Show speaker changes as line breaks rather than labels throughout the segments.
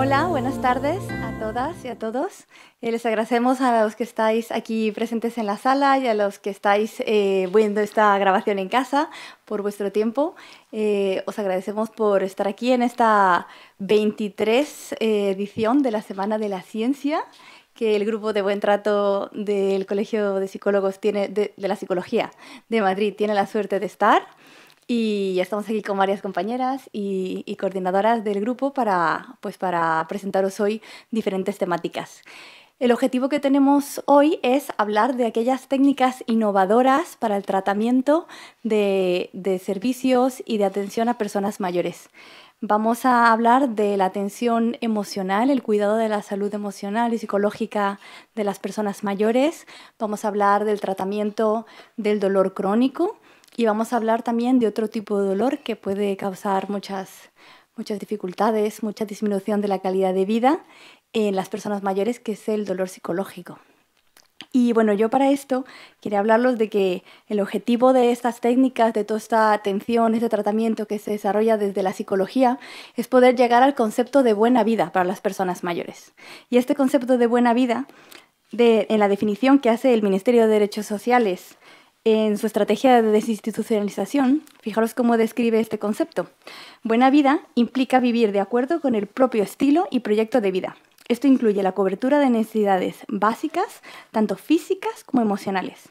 Hola, buenas tardes a todas y a todos. Les agradecemos a los que estáis aquí presentes en la sala y a los que estáis viendo esta grabación en casa por vuestro tiempo. Os agradecemos por estar aquí en esta 23 edición de la Semana de la Ciencia, que el grupo de Buen Trato del Colegio de Psicólogos de la Psicología de Madrid tiene la suerte de estar. Y estamos aquí con varias compañeras y coordinadoras del grupo para presentaros hoy diferentes temáticas. El objetivo que tenemos hoy es hablar de aquellas técnicas innovadoras para el tratamiento de servicios y de atención a personas mayores. Vamos a hablar de la atención emocional, el cuidado de la salud emocional y psicológica de las personas mayores. Vamos a hablar del tratamiento del dolor crónico. Y vamos a hablar también de otro tipo de dolor que puede causar muchas dificultades, mucha disminución de la calidad de vida en las personas mayores, que es el dolor psicológico. Y bueno, yo para esto quería hablarles de que el objetivo de estas técnicas, de toda esta atención, este tratamiento que se desarrolla desde la psicología, es poder llegar al concepto de buena vida para las personas mayores. Y este concepto de buena vida, en la definición que hace el Ministerio de Derechos Sociales, en su estrategia de desinstitucionalización, fijaros cómo describe este concepto. Buena vida implica vivir de acuerdo con el propio estilo y proyecto de vida. Esto incluye la cobertura de necesidades básicas, tanto físicas como emocionales,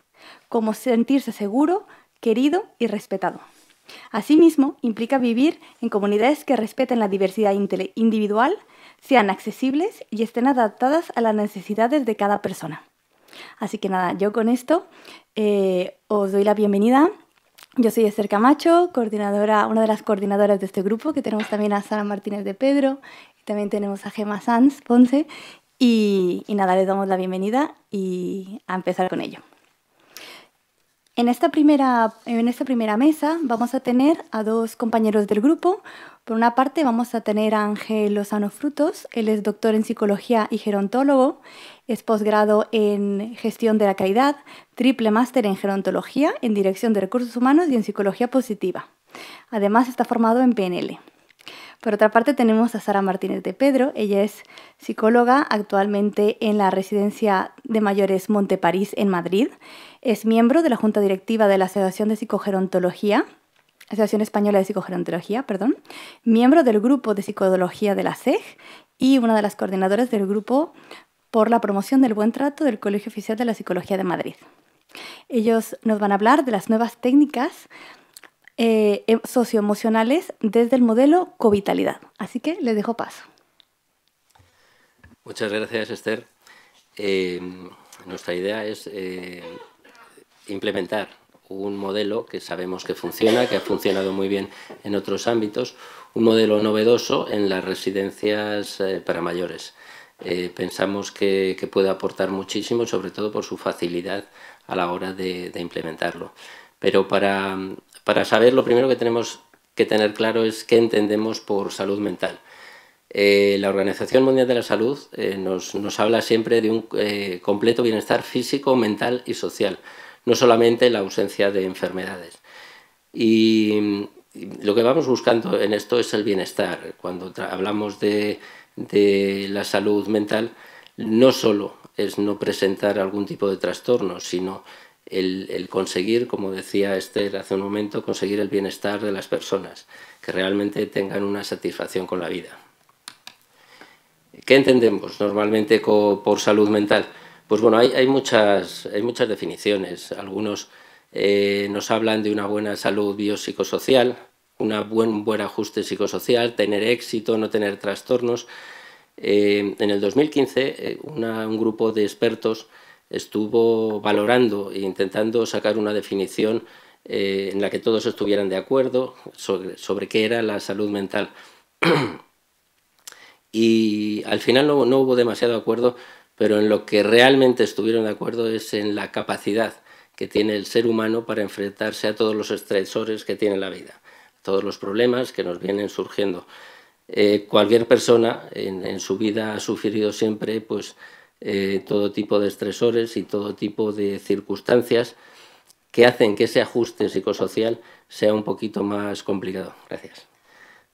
como sentirse seguro, querido y respetado. Asimismo, implica vivir en comunidades que respeten la diversidad individual, sean accesibles y estén adaptadas a las necesidades de cada persona. Así que nada, yo con esto os doy la bienvenida. Yo soy Esther Camacho, coordinadora, una de las coordinadoras de este grupo, que tenemos también a Sara Martínez de Pedro, y también tenemos a Gemma Sanz Ponce, y nada, les damos la bienvenida y a empezar con ello. En esta primera mesa vamos a tener a dos compañeros del grupo. Por una parte vamos a tener a Ángel Lozano Frutos. Él es doctor en psicología y gerontólogo, es posgrado en gestión de la calidad, triple máster en gerontología, en dirección de recursos humanos y en psicología positiva. Además está formado en PNL. Por otra parte tenemos a Sara Martínez de Pedro. Ella es psicóloga actualmente en la Residencia de Mayores Monte París en Madrid. Es miembro de la Junta Directiva de la Asociación Española de Psicogerontología, miembro del Grupo de Psicodología de la SEG y una de las coordinadoras del Grupo por la Promoción del Buen Trato del Colegio Oficial de la Psicología de Madrid. Ellos nos van a hablar de las nuevas técnicas socioemocionales desde el modelo Covitalidad. Así que les dejo paso.
Muchas gracias, Esther. Nuestra idea es implementar un modelo que sabemos que funciona, que ha funcionado muy bien en otros ámbitos, un modelo novedoso en las residencias para mayores. Pensamos que puede aportar muchísimo, sobre todo por su facilidad a la hora de implementarlo. Pero para saber, lo primero que tenemos que tener claro es qué entendemos por salud mental. La Organización Mundial de la Salud nos habla siempre de un completo bienestar físico, mental y social, no solamente la ausencia de enfermedades. Y lo que vamos buscando en esto es el bienestar. Cuando hablamos de la salud mental, no solo es no presentar algún tipo de trastorno, sino el conseguir, como decía Esther hace un momento, conseguir el bienestar de las personas, que realmente tengan una satisfacción con la vida. ¿Qué entendemos normalmente por salud mental? Pues bueno, hay muchas definiciones. Algunos nos hablan de una buena salud biopsicosocial, un buen ajuste psicosocial, tener éxito, no tener trastornos. En el 2015, un grupo de expertos estuvo valorando e intentando sacar una definición en la que todos estuvieran de acuerdo sobre qué era la salud mental. Y al final no hubo demasiado acuerdo, pero en lo que realmente estuvieron de acuerdo es en la capacidad que tiene el ser humano para enfrentarse a todos los estresores que tiene la vida, todos los problemas que nos vienen surgiendo. Cualquier persona en su vida ha sufrido siempre todo tipo de estresores y todo tipo de circunstancias que hacen que ese ajuste psicosocial sea un poquito más complicado. Gracias.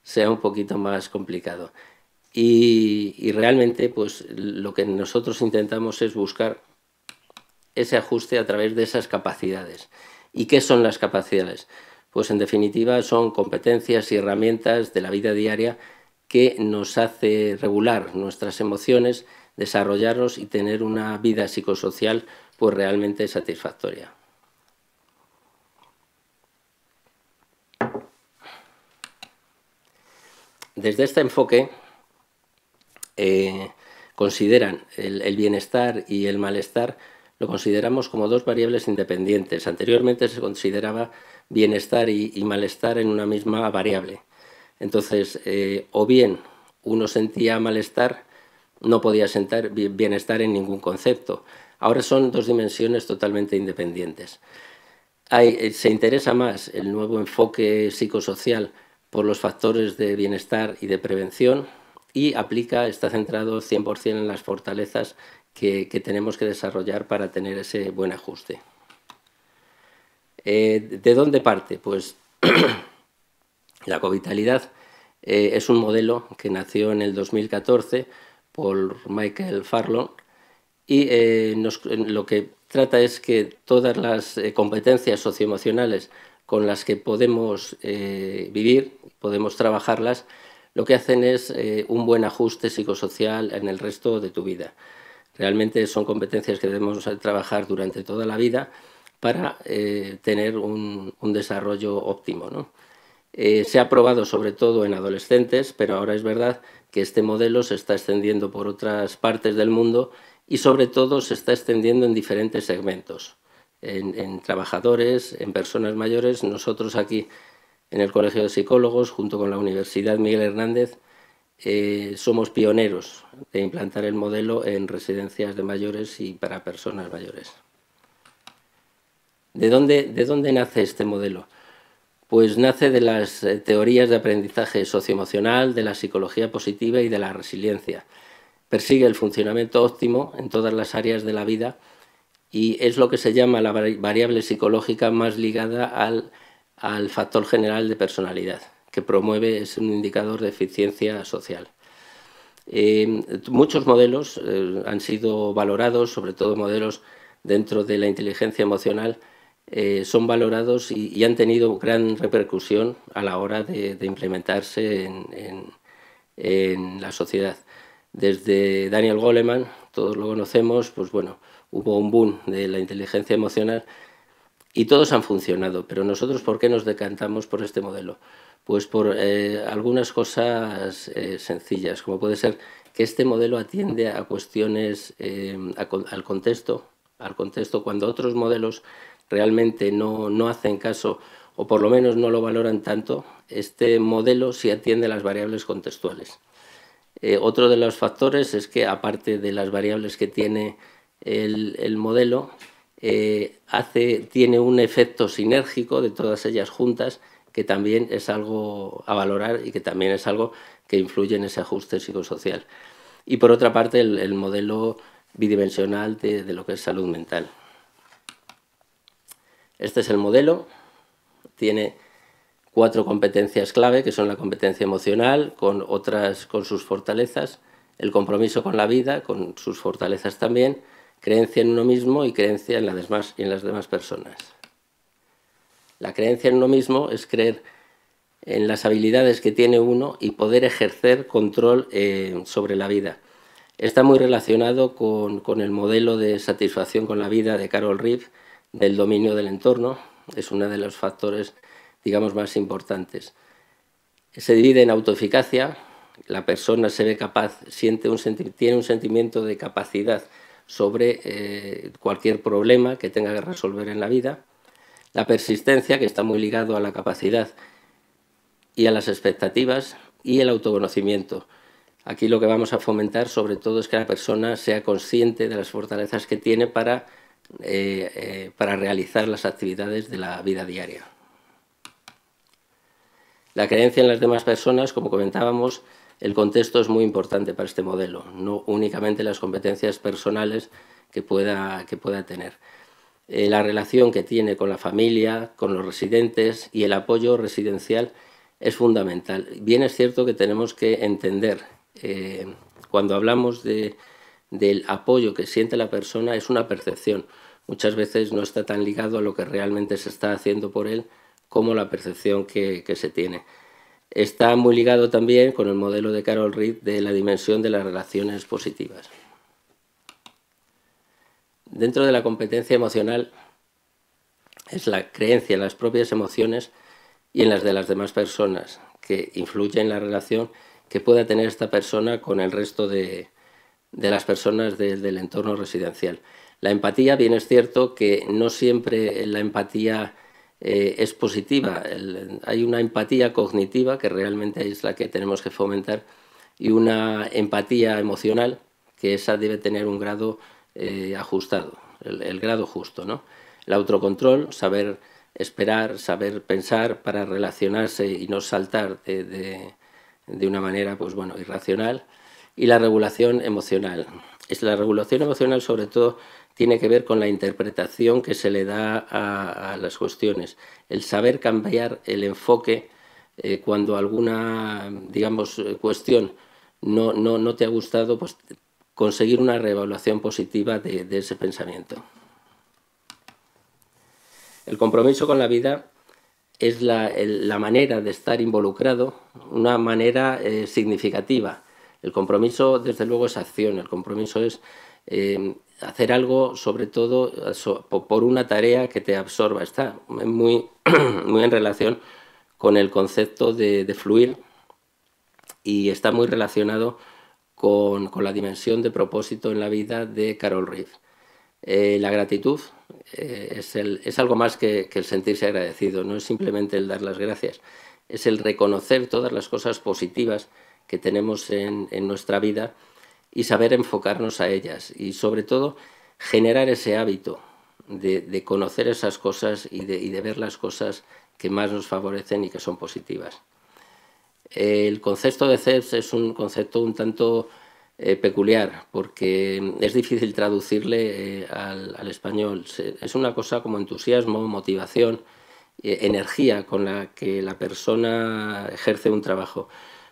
Sea un poquito más complicado. y realmente pues, lo que nosotros intentamos es buscar ese ajuste a través de esas capacidades. ¿Y qué son las capacidades? Pues en definitiva son competencias y herramientas de la vida diaria que nos hace regular nuestras emociones, desarrollarnos y tener una vida psicosocial pues realmente satisfactoria. Desde este enfoque consideran el bienestar y el malestar, lo consideramos como dos variables independientes. Anteriormente se consideraba bienestar y malestar en una misma variable. Entonces, o bien uno sentía malestar, no podía sentir bienestar en ningún concepto. Ahora son dos dimensiones totalmente independientes. Se interesa más el nuevo enfoque psicosocial por los factores de bienestar y de prevención y está centrado 100% en las fortalezas que tenemos que desarrollar para tener ese buen ajuste. ¿De dónde parte? Pues la covitalidad es un modelo que nació en el 2014 por Michael Farlow y lo que trata es que todas las competencias socioemocionales con las que podemos vivir, podemos trabajarlas, lo que hacen es un buen ajuste psicosocial en el resto de tu vida. Realmente son competencias que debemos trabajar durante toda la vida para tener un desarrollo óptimo, ¿no? Se ha probado sobre todo en adolescentes, pero ahora es verdad que este modelo se está extendiendo por otras partes del mundo y sobre todo se está extendiendo en diferentes segmentos, en trabajadores, en personas mayores. Nosotros aquí en el Colegio de Psicólogos, junto con la Universidad Miguel Hernández, somos pioneros de implantar el modelo en residencias de mayores y para personas mayores. ¿De dónde nace este modelo? Pues nace de las teorías de aprendizaje socioemocional, de la psicología positiva y de la resiliencia. Persigue el funcionamiento óptimo en todas las áreas de la vida y es lo que se llama la variable psicológica más ligada al factor general de personalidad, que promueve, es un indicador de eficiencia social. Muchos modelos han sido valorados, sobre todo modelos dentro de la inteligencia emocional, son valorados y han tenido gran repercusión a la hora de implementarse en la sociedad. Desde Daniel Goleman, todos lo conocemos, pues bueno, hubo un boom de la inteligencia emocional y todos han funcionado, pero nosotros, ¿por qué nos decantamos por este modelo? Pues por algunas cosas sencillas, como puede ser que este modelo atiende a cuestiones, al contexto, cuando otros modelos realmente no hacen caso o por lo menos no lo valoran tanto. Este modelo sí atiende a las variables contextuales. Otro de los factores es que, aparte de las variables que tiene el modelo, tiene un efecto sinérgico de todas ellas juntas, que también es algo a valorar y que también es algo que influye en ese ajuste psicosocial. Y por otra parte, el modelo bidimensional de lo que es salud mental. Este es el modelo, tiene 4 competencias clave, que son la competencia emocional, con sus fortalezas, el compromiso con la vida, con sus fortalezas también, creencia en uno mismo y creencia en las demás personas. La creencia en uno mismo es creer en las habilidades que tiene uno y poder ejercer control sobre la vida. Está muy relacionado con el modelo de satisfacción con la vida de Carol Reeve, del dominio del entorno. Es uno de los factores, digamos, más importantes. Se divide en autoeficacia. La persona se ve capaz, tiene un sentimiento de capacidad sobre cualquier problema que tenga que resolver en la vida. La persistencia, que está muy ligado a la capacidad y a las expectativas, y el autoconocimiento. Aquí lo que vamos a fomentar sobre todo es que la persona sea consciente de las fortalezas que tiene para realizar las actividades de la vida diaria. La creencia en las demás personas, como comentábamos, el contexto es muy importante para este modelo, no únicamente las competencias personales que pueda tener. La relación que tiene con la familia, con los residentes y el apoyo residencial es fundamental. Bien es cierto que tenemos que entender Cuando hablamos del apoyo que siente la persona, es una percepción. Muchas veces no está tan ligado a lo que realmente se está haciendo por él como la percepción que se tiene. Está muy ligado también con el modelo de Carol Reed de la dimensión de las relaciones positivas. Dentro de la competencia emocional es la creencia en las propias emociones y en las de las demás personas, que influye en la relación que pueda tener esta persona con el resto de las personas del entorno residencial. La empatía, bien es cierto que no siempre la empatía es positiva. Hay una empatía cognitiva, que realmente es la que tenemos que fomentar, y una empatía emocional, que esa debe tener un grado ajustado, el grado justo, ¿no? El autocontrol, saber esperar, saber pensar para relacionarse y no saltar de una manera, pues bueno, irracional. Y la regulación emocional. La regulación emocional, sobre todo, tiene que ver con la interpretación que se le da a las cuestiones. El saber cambiar el enfoque cuando alguna, digamos, cuestión no te ha gustado, pues conseguir una reevaluación positiva de ese pensamiento. El compromiso con la vida es la manera de estar involucrado, una manera significativa. El compromiso, desde luego, es acción. El compromiso es hacer algo, sobre todo, por una tarea que te absorba. Está muy, muy en relación con el concepto de fluir y está muy relacionado con la dimensión de propósito en la vida de Carol Reed. La gratitud es algo más que el sentirse agradecido, no es simplemente el dar las gracias, es el reconocer todas las cosas positivas que tenemos en nuestra vida y saber enfocarnos a ellas y, sobre todo, generar ese hábito de conocer esas cosas y de ver las cosas que más nos favorecen y que son positivas. El concepto de CEPS es un concepto un tanto peculiar, porque es difícil traducirle al español. Es una cosa como entusiasmo, motivación, energía con la que la persona ejerce un trabajo.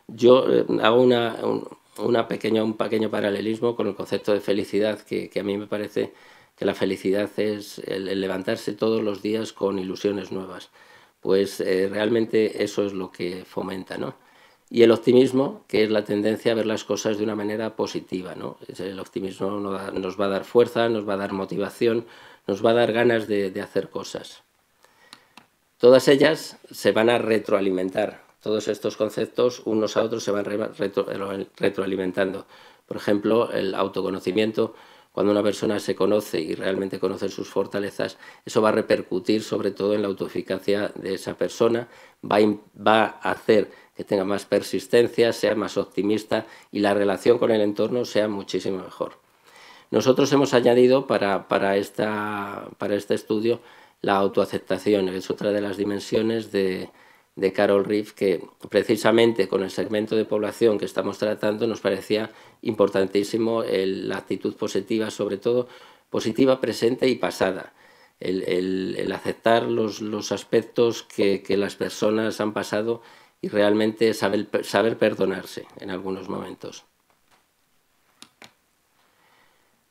Yo hago un pequeño paralelismo con el concepto de felicidad, que a mí me parece que la felicidad es el levantarse todos los días con ilusiones nuevas. Pues realmente eso es lo que fomenta, ¿no? Y el optimismo, que es la tendencia a ver las cosas de una manera positiva, ¿no? El optimismo nos va a dar fuerza, nos va a dar motivación, nos va a dar ganas de hacer cosas. Todas ellas se van a retroalimentar. Todos estos conceptos, unos a otros, se van retroalimentando. Por ejemplo, el autoconocimiento. Cuando una persona se conoce y realmente conoce sus fortalezas, eso va a repercutir sobre todo en la autoeficacia de esa persona, va a hacer que tenga más persistencia, sea más optimista y la relación con el entorno sea muchísimo mejor. Nosotros hemos añadido para este estudio la autoaceptación, que es otra de las dimensiones de Carol Reed, que precisamente con el segmento de población que estamos tratando nos parecía importantísimo la actitud positiva, sobre todo positiva presente y pasada, el aceptar los aspectos que las personas han pasado y realmente saber perdonarse en algunos momentos.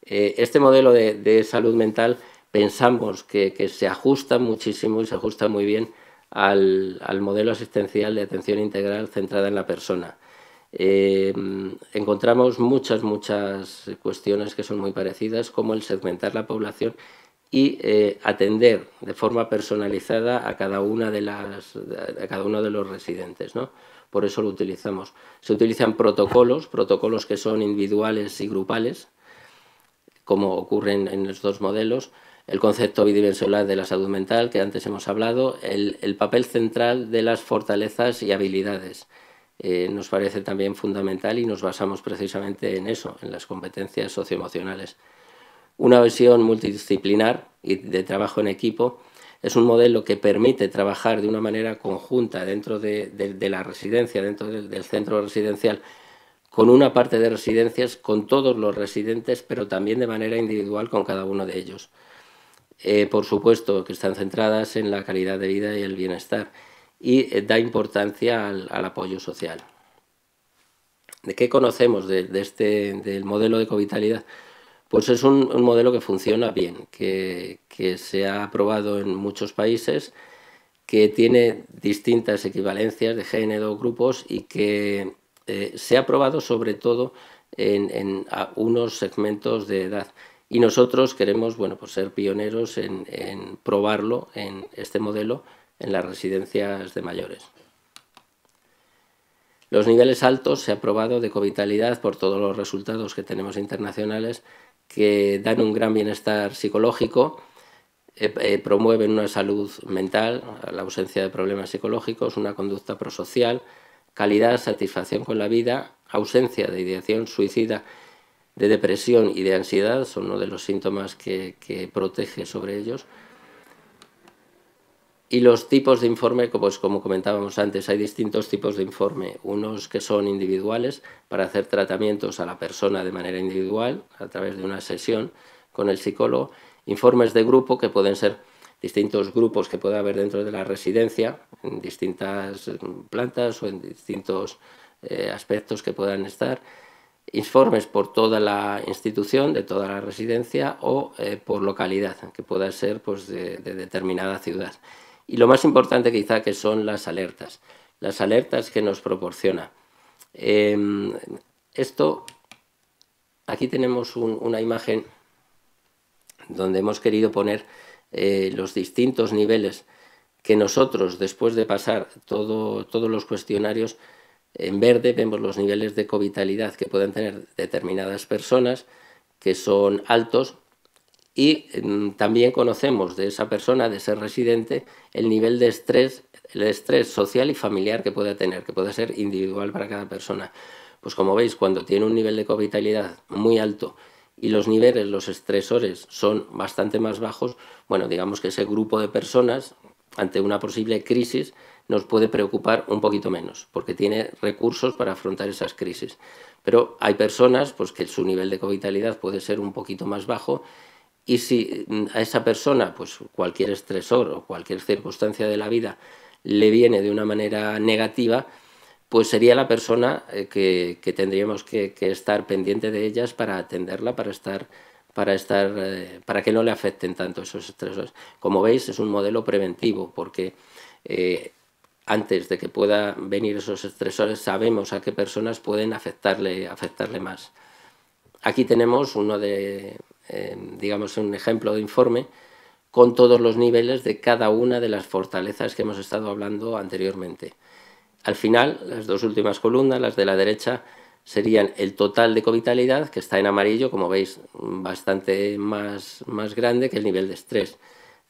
Este modelo de salud mental pensamos que se ajusta muchísimo y se ajusta muy bien al modelo asistencial de atención integral centrada en la persona. Encontramos muchas cuestiones que son muy parecidas, como el segmentar la población y atender de forma personalizada a cada uno de los residentes, ¿no? Por eso lo utilizamos. Se utilizan protocolos que son individuales y grupales, como ocurren en los dos modelos. El concepto bidimensional de la salud mental, que antes hemos hablado, el papel central de las fortalezas y habilidades. Nos parece también fundamental y nos basamos precisamente en eso, en las competencias socioemocionales. Una visión multidisciplinar y de trabajo en equipo es un modelo que permite trabajar de una manera conjunta dentro de la residencia, dentro del centro residencial, con una parte de residencias, con todos los residentes, pero también de manera individual con cada uno de ellos. Por supuesto que están centradas en la calidad de vida y el bienestar y da importancia al apoyo social. ¿De qué conocemos del modelo de covitalidad? Pues es un modelo que funciona bien, que se ha aprobado en muchos países, que tiene distintas equivalencias de género, grupos y que se ha aprobado sobre todo en unos segmentos de edad. Y nosotros queremos, bueno, pues ser pioneros en probarlo, en este modelo, en las residencias de mayores. Los niveles altos se ha probado de covitalidad por todos los resultados que tenemos internacionales, que dan un gran bienestar psicológico, promueven una salud mental, la ausencia de problemas psicológicos, una conducta prosocial, calidad, satisfacción con la vida, ausencia de ideación suicida, de depresión y de ansiedad, son uno de los síntomas que protege sobre ellos. Y los tipos de informe, pues como comentábamos antes, hay distintos tipos de informe. Unos que son individuales, para hacer tratamientos a la persona de manera individual, a través de una sesión con el psicólogo. Informes de grupo, que pueden ser distintos grupos que pueda haber dentro de la residencia, en distintas plantas o en distintos aspectos que puedan estar. Informes por toda la institución, de toda la residencia, o por localidad, que pueda ser pues, de determinada ciudad. Y lo más importante quizá que son las alertas que nos proporciona. Aquí tenemos una imagen donde hemos querido poner los distintos niveles que nosotros, después de pasar todos los cuestionarios, en verde vemos los niveles de covitalidad que pueden tener determinadas personas, que son altos, y también conocemos de esa persona, de ese residente, el nivel de estrés, el estrés social y familiar que puede tener, que puede ser individual para cada persona. Pues como veis, cuando tiene un nivel de covitalidad muy alto y los niveles, los estresores son bastante más bajos, bueno, digamos que ese grupo de personas, ante una posible crisis, nos puede preocupar un poquito menos, porque tiene recursos para afrontar esas crisis. Pero hay personas pues, que su nivel de covitalidad puede ser un poquito más bajo, y si a esa persona pues, cualquier estresor o cualquier circunstancia de la vida le viene de una manera negativa, pues sería la persona que tendríamos que estar pendiente de ellas para atenderla, para que no le afecten tanto esos estresores. Como veis, es un modelo preventivo, porque antes de que pueda venir esos estresores sabemos a qué personas pueden afectarle más. Aquí tenemos digamos, un ejemplo de informe con todos los niveles de cada una de las fortalezas que hemos estado hablando anteriormente. Al final, las dos últimas columnas, las de la derecha, serían el total de covitalidad, que está en amarillo, como veis, bastante más grande que el nivel de estrés.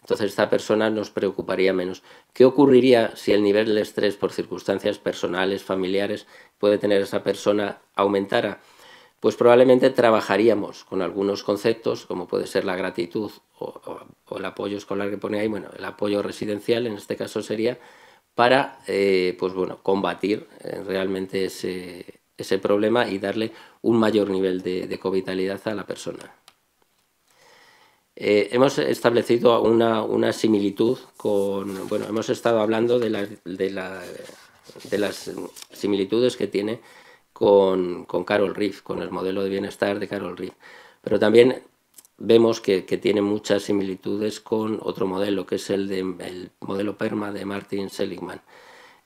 Entonces, esta persona nos preocuparía menos. ¿Qué ocurriría si el nivel de estrés por circunstancias personales, familiares, puede tener esa persona aumentara? Pues probablemente trabajaríamos con algunos conceptos, como puede ser la gratitud o el apoyo escolar que pone ahí, bueno, el apoyo residencial en este caso sería, para pues bueno, combatir realmente ese problema y darle un mayor nivel de covitalidad a la persona. Hemos establecido una similitud con, bueno, hemos estado hablando de las similitudes que tiene con Carol Reef, con el modelo de bienestar de Carol Reef, pero también vemos que tiene muchas similitudes con otro modelo, que es el modelo PERMA de Martin Seligman.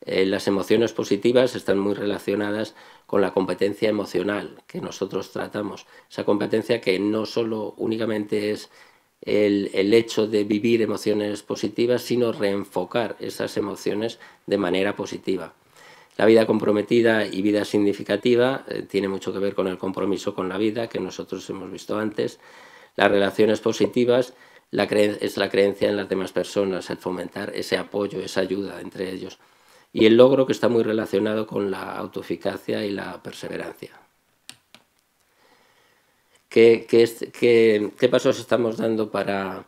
Las emociones positivas están muy relacionadas con la competencia emocional que nosotros tratamos. Esa competencia que no solo únicamente es el hecho de vivir emociones positivas, sino reenfocar esas emociones de manera positiva. La vida comprometida y vida significativa tiene mucho que ver con el compromiso con la vida, que nosotros hemos visto antes. Las relaciones positivas es la creencia en las demás personas, el fomentar ese apoyo, esa ayuda entre ellos. Y el logro, que está muy relacionado con la autoeficacia y la perseverancia. ¿Qué pasos estamos dando para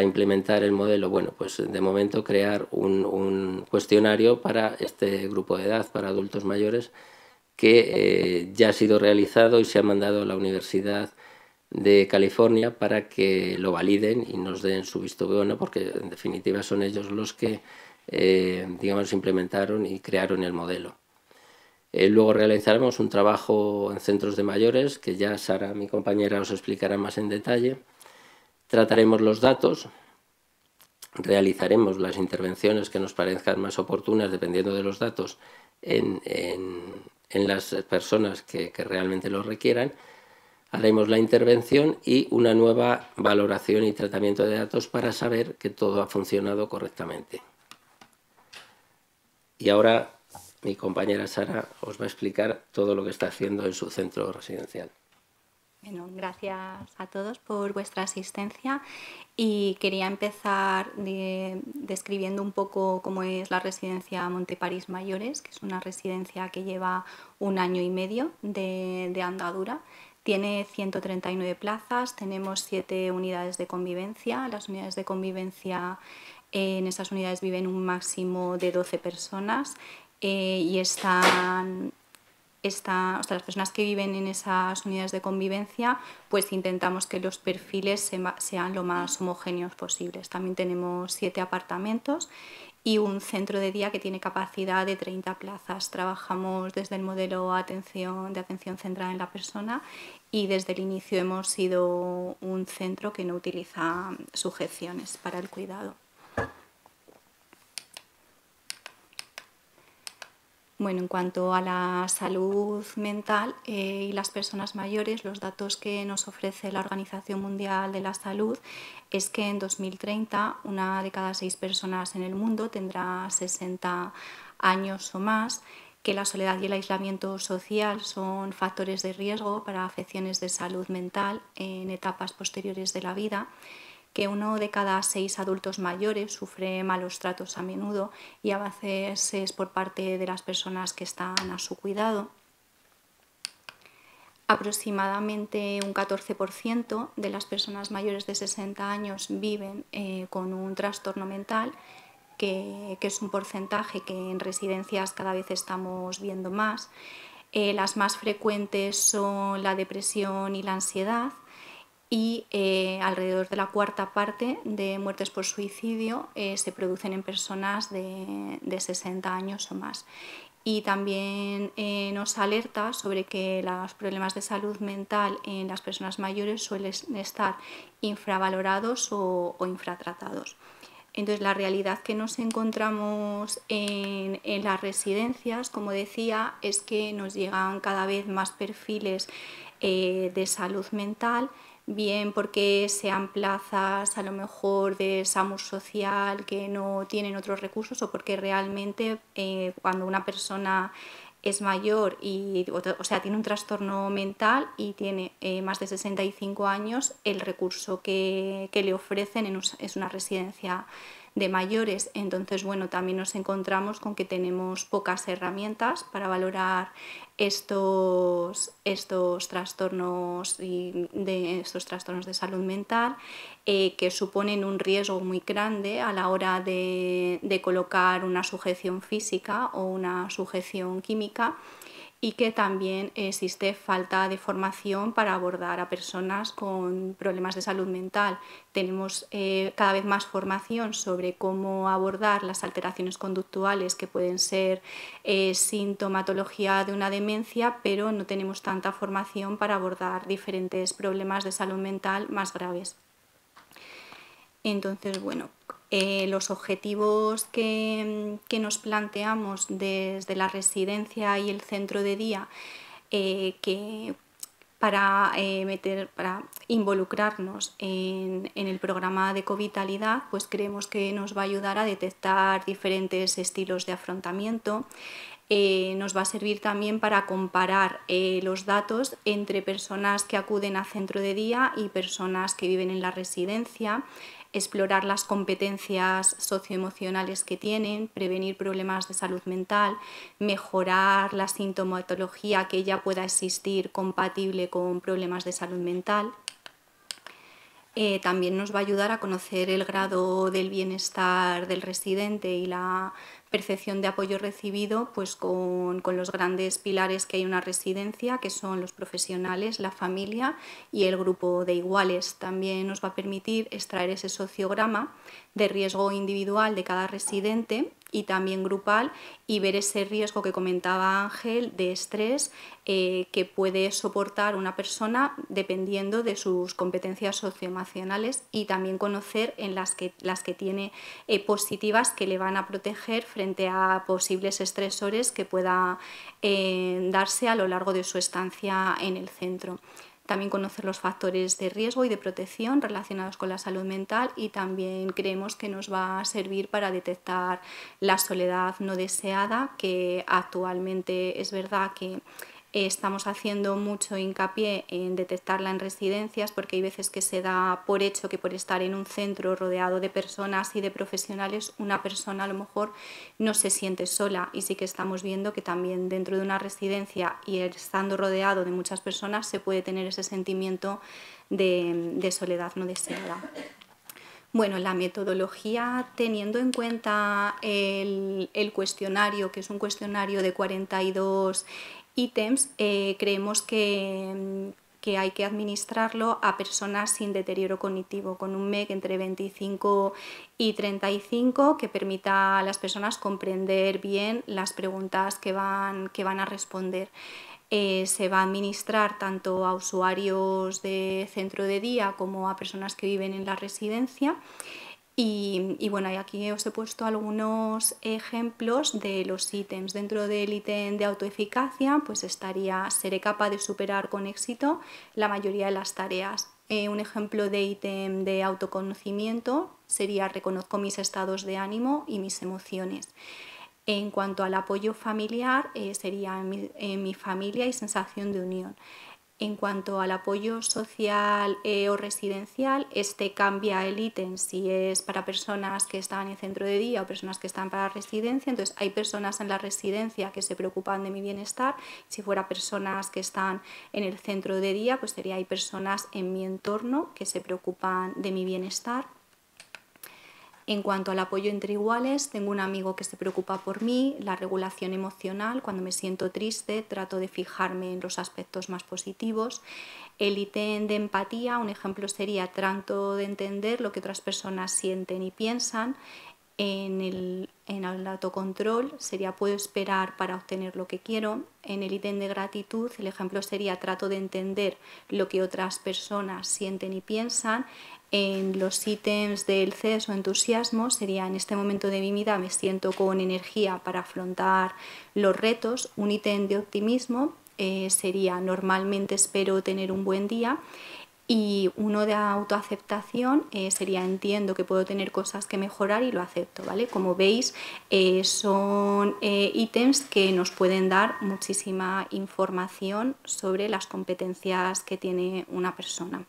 implementar el modelo? Bueno, pues de momento crear un cuestionario para este grupo de edad, para adultos mayores, que ya ha sido realizado y se ha mandado a la Universidad de California para que lo validen y nos den su visto bueno, porque en definitiva son ellos los que digamos, implementaron y crearon el modelo. Luego realizaremos un trabajo en centros de mayores, que ya Sara, mi compañera, os explicará más en detalle. Trataremos los datos, realizaremos las intervenciones que nos parezcan más oportunas, dependiendo de los datos, en las personas que realmente lo requieran. Haremos la intervención y una nueva valoración y tratamiento de datos para saber que todo ha funcionado correctamente. Y ahora mi compañera Sara os va a explicar todo lo que está haciendo en su centro residencial.
Bueno, gracias a todos por vuestra asistencia y quería empezar describiendo un poco cómo es la residencia Monteparís Mayores, que es una residencia que lleva 1 año y medio de andadura. Tiene 139 plazas, tenemos 7 unidades de convivencia. Las unidades de convivencia, en esas unidades viven un máximo de 12 personas y las personas que viven en esas unidades de convivencia, pues intentamos que los perfiles sean lo más homogéneos posibles. También tenemos 7 apartamentos y un centro de día que tiene capacidad de 30 plazas. Trabajamos desde el modelo de atención centrada en la persona y desde el inicio hemos sido un centro que no utiliza sujeciones para el cuidado. Bueno, en cuanto a la salud mental y las personas mayores, los datos que nos ofrece la Organización Mundial de la Salud es que en 2030 1 de cada 6 personas en el mundo tendrá 60 años o más, que la soledad y el aislamiento social son factores de riesgo para afecciones de salud mental en etapas posteriores de la vida, que 1 de cada 6 adultos mayores sufre malos tratos a menudo y a veces es por parte de las personas que están a su cuidado. Aproximadamente un 14% de las personas mayores de 60 años viven con un trastorno mental, que es un porcentaje que en residencias cada vez estamos viendo más. Las más frecuentes son la depresión y la ansiedad, y alrededor de la 1/4 parte de muertes por suicidio se producen en personas de 60 años o más. Y también nos alerta sobre que los problemas de salud mental en las personas mayores suelen estar infravalorados o infratratados. Entonces, la realidad que nos encontramos en las residencias, como decía, es que nos llegan cada vez más perfiles de salud mental, bien porque sean plazas a lo mejor de SAMUR social que no tienen otros recursos, o porque realmente cuando una persona es mayor tiene un trastorno mental y tiene más de 65 años, el recurso que le ofrecen es una residencia de mayores. Entonces, bueno, también nos encontramos con que tenemos pocas herramientas para valorar estos trastornos de salud mental, que suponen un riesgo muy grande a la hora de colocar una sujeción física o una sujeción química, y que también existe falta de formación para abordar a personas con problemas de salud mental. Tenemos cada vez más formación sobre cómo abordar las alteraciones conductuales que pueden ser sintomatología de una demencia, pero no tenemos tanta formación para abordar diferentes problemas de salud mental más graves. Entonces, bueno, los objetivos que nos planteamos desde la residencia y el centro de día para involucrarnos en el programa de covitalidad, pues creemos que nos va a ayudar a detectar diferentes estilos de afrontamiento. Nos va a servir también para comparar los datos entre personas que acuden a centro de día y personas que viven en la residencia, explorar las competencias socioemocionales que tienen, prevenir problemas de salud mental, mejorar la sintomatología que ya pueda existir compatible con problemas de salud mental. También nos va a ayudar a conocer el grado del bienestar del residente y la percepción de apoyo recibido pues con los grandes pilares que hay en una residencia, que son los profesionales, la familia y el grupo de iguales. También nos va a permitir extraer ese sociograma de riesgo individual de cada residente y también grupal, y ver ese riesgo que comentaba Ángel de estrés que puede soportar una persona dependiendo de sus competencias socioemocionales, y también conocer en las que tiene positivas que le van a proteger frente a posibles estresores que pueda darse a lo largo de su estancia en el centro. También conocer los factores de riesgo y de protección relacionados con la salud mental, y también creemos que nos va a servir para detectar la soledad no deseada, que actualmente es verdad que estamos haciendo mucho hincapié en detectarla en residencias, porque hay veces que se da por hecho que por estar en un centro rodeado de personas y de profesionales, una persona a lo mejor no se siente sola, y sí que estamos viendo que también dentro de una residencia y estando rodeado de muchas personas se puede tener ese sentimiento de soledad no deseada. Bueno, la metodología, teniendo en cuenta el cuestionario, que es un cuestionario de 42 ítems, creemos que hay que administrarlo a personas sin deterioro cognitivo, con un MEC entre 25 y 35, que permita a las personas comprender bien las preguntas que van a responder. Se va a administrar tanto a usuarios de centro de día como a personas que viven en la residencia. Y bueno, aquí os he puesto algunos ejemplos de los ítems. Dentro del ítem de autoeficacia, pues estaría: seré capaz de superar con éxito la mayoría de las tareas. Un ejemplo de ítem de autoconocimiento sería: reconozco mis estados de ánimo y mis emociones. En cuanto al apoyo familiar, sería en mi familia y sensación de unión. En cuanto al apoyo social o residencial, este cambia el ítem si es para personas que están en centro de día o personas que están para residencia. Entonces, hay personas en la residencia que se preocupan de mi bienestar. Si fuera personas que están en el centro de día, pues sería: hay personas en mi entorno que se preocupan de mi bienestar. En cuanto al apoyo entre iguales, tengo un amigo que se preocupa por mí. La regulación emocional: cuando me siento triste, trato de fijarme en los aspectos más positivos. El ítem de empatía, un ejemplo sería: trato de entender lo que otras personas sienten y piensan. En el autocontrol sería: puedo esperar para obtener lo que quiero. En el ítem de gratitud, el ejemplo sería: trato de entender lo que otras personas sienten y piensan. En los ítems del CES o entusiasmo sería: en este momento de mi vida me siento con energía para afrontar los retos. Un ítem de optimismo sería: normalmente espero tener un buen día. Y uno de autoaceptación sería: entiendo que puedo tener cosas que mejorar y lo acepto, ¿vale? Como veis, son ítems que nos pueden dar muchísima información sobre las competencias que tiene una persona.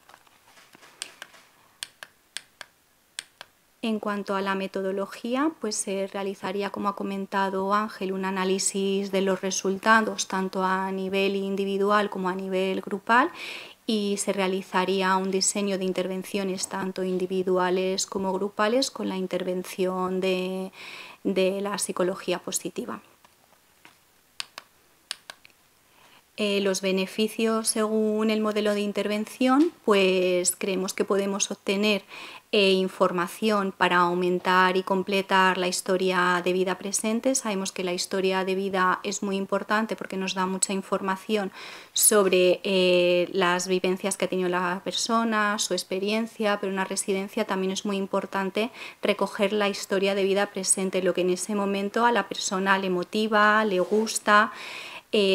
En cuanto a la metodología, pues se realizaría, como ha comentado Ángel, un análisis de los resultados tanto a nivel individual como a nivel grupal, y se realizaría un diseño de intervenciones tanto individuales como grupales con la intervención de la psicología positiva. Los beneficios según el modelo de intervención, pues creemos que podemos obtener información para aumentar y completar la historia de vida presente. Sabemos que la historia de vida es muy importante porque nos da mucha información sobre las vivencias que ha tenido la persona, su experiencia, pero en una residencia también es muy importante recoger la historia de vida presente, lo que en ese momento a la persona le motiva, le gusta.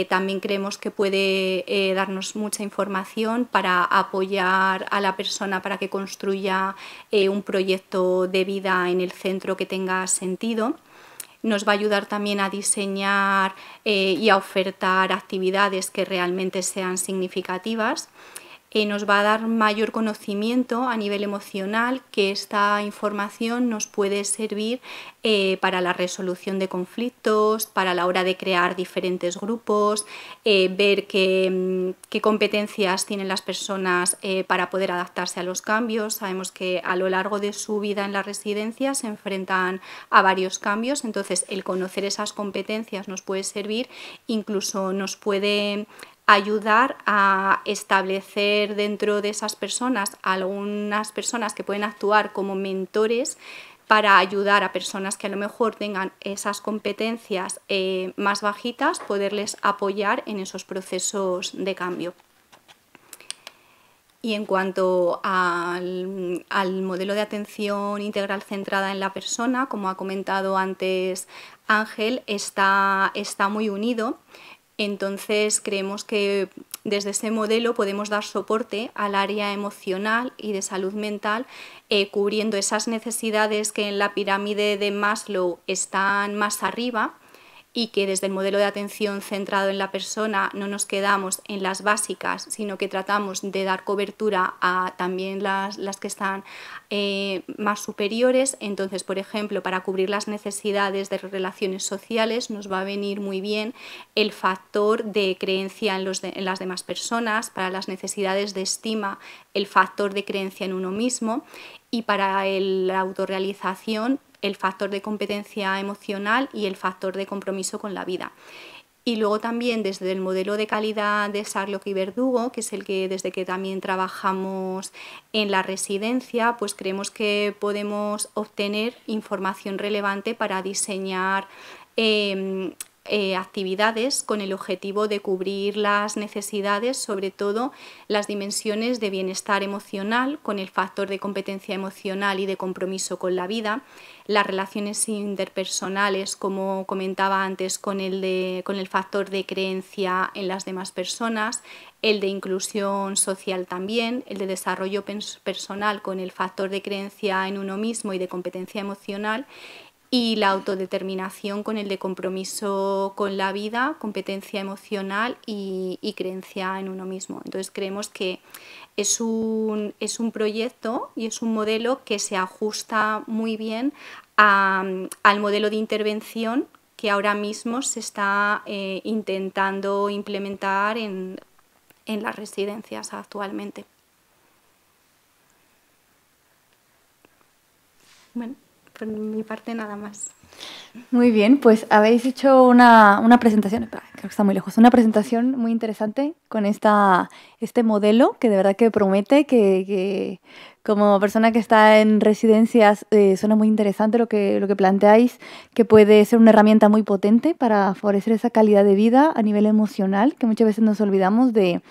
También creemos que puede darnos mucha información para apoyar a la persona para que construya un proyecto de vida en el centro que tenga sentido. Nos va a ayudar también a diseñar y a ofertar actividades que realmente sean significativas. nos va a dar mayor conocimiento a nivel emocional, que esta información nos puede servir para la resolución de conflictos, para la hora de crear diferentes grupos, ver qué competencias tienen las personas para poder adaptarse a los cambios. Sabemos que a lo largo de su vida en la residencia se enfrentan a varios cambios, entonces el conocer esas competencias nos puede servir, incluso nos puede ayudar a establecer dentro de esas personas algunas personas que pueden actuar como mentores para ayudar a personas que a lo mejor tengan esas competencias más bajitas, poderles apoyar en esos procesos de cambio. Y en cuanto al modelo de atención integral centrada en la persona, como ha comentado antes Ángel, está muy unido. Entonces creemos que desde ese modelo podemos dar soporte al área emocional y de salud mental, cubriendo esas necesidades que en la pirámide de Maslow están más arriba, y que desde el modelo de atención centrado en la persona no nos quedamos en las básicas, sino que tratamos de dar cobertura a también las que están más superiores. Entonces, por ejemplo, para cubrir las necesidades de relaciones sociales nos va a venir muy bien el factor de creencia en las demás personas, para las necesidades de estima, el factor de creencia en uno mismo, y para la autorrealización, el factor de competencia emocional y el factor de compromiso con la vida. Y luego también desde el modelo de calidad de Sarlock y Verdugo, que es desde que también trabajamos en la residencia, pues creemos que podemos obtener información relevante para diseñar actividades con el objetivo de cubrir las necesidades, sobre todo las dimensiones de bienestar emocional con el factor de competencia emocional y de compromiso con la vida, las relaciones interpersonales, como comentaba antes, con el factor de creencia en las demás personas, el de inclusión social también, el de desarrollo personal con el factor de creencia en uno mismo y de competencia emocional, y la autodeterminación con el de compromiso con la vida, competencia emocional y creencia en uno mismo. Entonces creemos que es un proyecto y es un modelo que se ajusta muy bien al modelo de intervención que ahora mismo se está intentando implementar en las residencias actualmente. Bueno, por mi parte nada más.
Muy bien, pues habéis hecho una presentación, creo que está muy lejos, una presentación muy interesante con este modelo que de verdad que promete, que como persona que está en residencias suena muy interesante lo que planteáis, que puede ser una herramienta muy potente para favorecer esa calidad de vida a nivel emocional, que muchas veces nos olvidamos de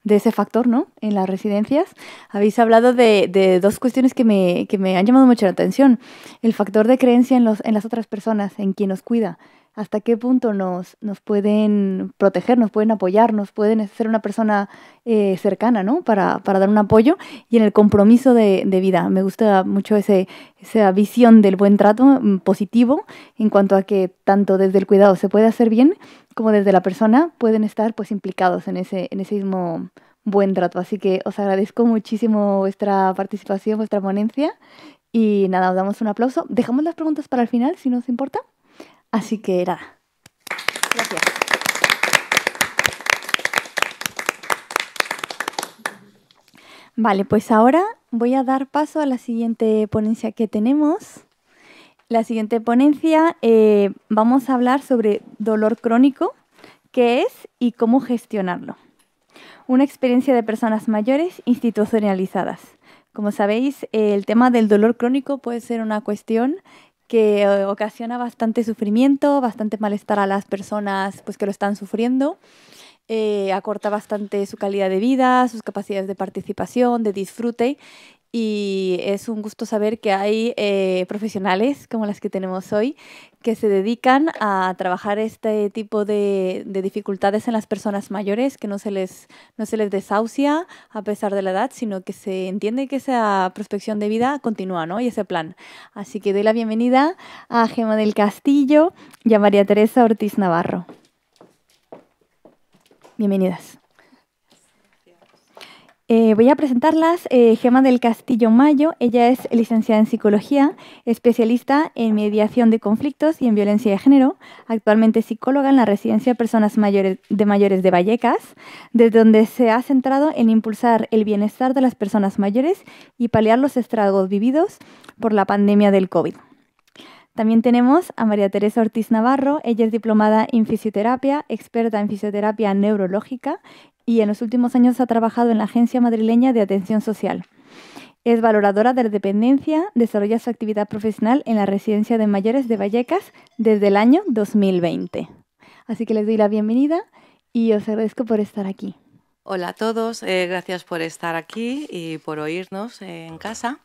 ese factor, ¿no? En las residencias. Habéis hablado de dos cuestiones que me han llamado mucho la atención. El factor de creencia en las otras personas, en quien nos cuida. Hasta qué punto nos pueden proteger, nos pueden apoyar, nos pueden ser una persona cercana, ¿no? Para dar un apoyo. Y en el compromiso de vida. Me gusta mucho esa visión del buen trato positivo en cuanto a que tanto desde el cuidado se puede hacer bien, como desde la persona pueden estar pues implicados en ese mismo buen trato. Así que os agradezco muchísimo vuestra participación, vuestra ponencia, y nada, os damos un aplauso. Dejamos las preguntas para el final, si no os importa. Así que nada. Gracias. Vale, pues ahora voy a dar paso a la siguiente ponencia que tenemos. La siguiente ponencia vamos a hablar sobre dolor crónico, qué es y cómo gestionarlo. Una experiencia de personas mayores institucionalizadas. Como sabéis, el tema del dolor crónico puede ser una cuestión que ocasiona bastante sufrimiento, bastante malestar a las personas pues, que lo están sufriendo. Acorta bastante su calidad de vida, sus capacidades de participación, de disfrute. Y es un gusto saber que hay profesionales como las que tenemos hoy que se dedican a trabajar este tipo de dificultades en las personas mayores, que no se les desahucia a pesar de la edad, sino que se entiende que esa prospección de vida continúa, ¿no? Y ese plan. Así que doy la bienvenida a Gemma del Castillo y a María Teresa Ortiz Navarro. Bienvenidas. Voy a presentarlas. Gemma del Castillo Mayo, ella es licenciada en Psicología, especialista en mediación de conflictos y en violencia de género, actualmente psicóloga en la Residencia de Personas Mayores de Vallecas, desde donde se ha centrado en impulsar el bienestar de las personas mayores y paliar los estragos vividos por la pandemia del COVID. También tenemos a María Teresa Ortiz Navarro, ella es diplomada en fisioterapia, experta en fisioterapia neurológica y en los últimos años ha trabajado en la Agencia Madrileña de Atención Social. Es valoradora de la dependencia, desarrolla su actividad profesional en la Residencia de Mayores de Vallecas desde el año 2020. Así que les doy la bienvenida y os agradezco por estar aquí.
Hola a todos, gracias por estar aquí y por oírnos en casa.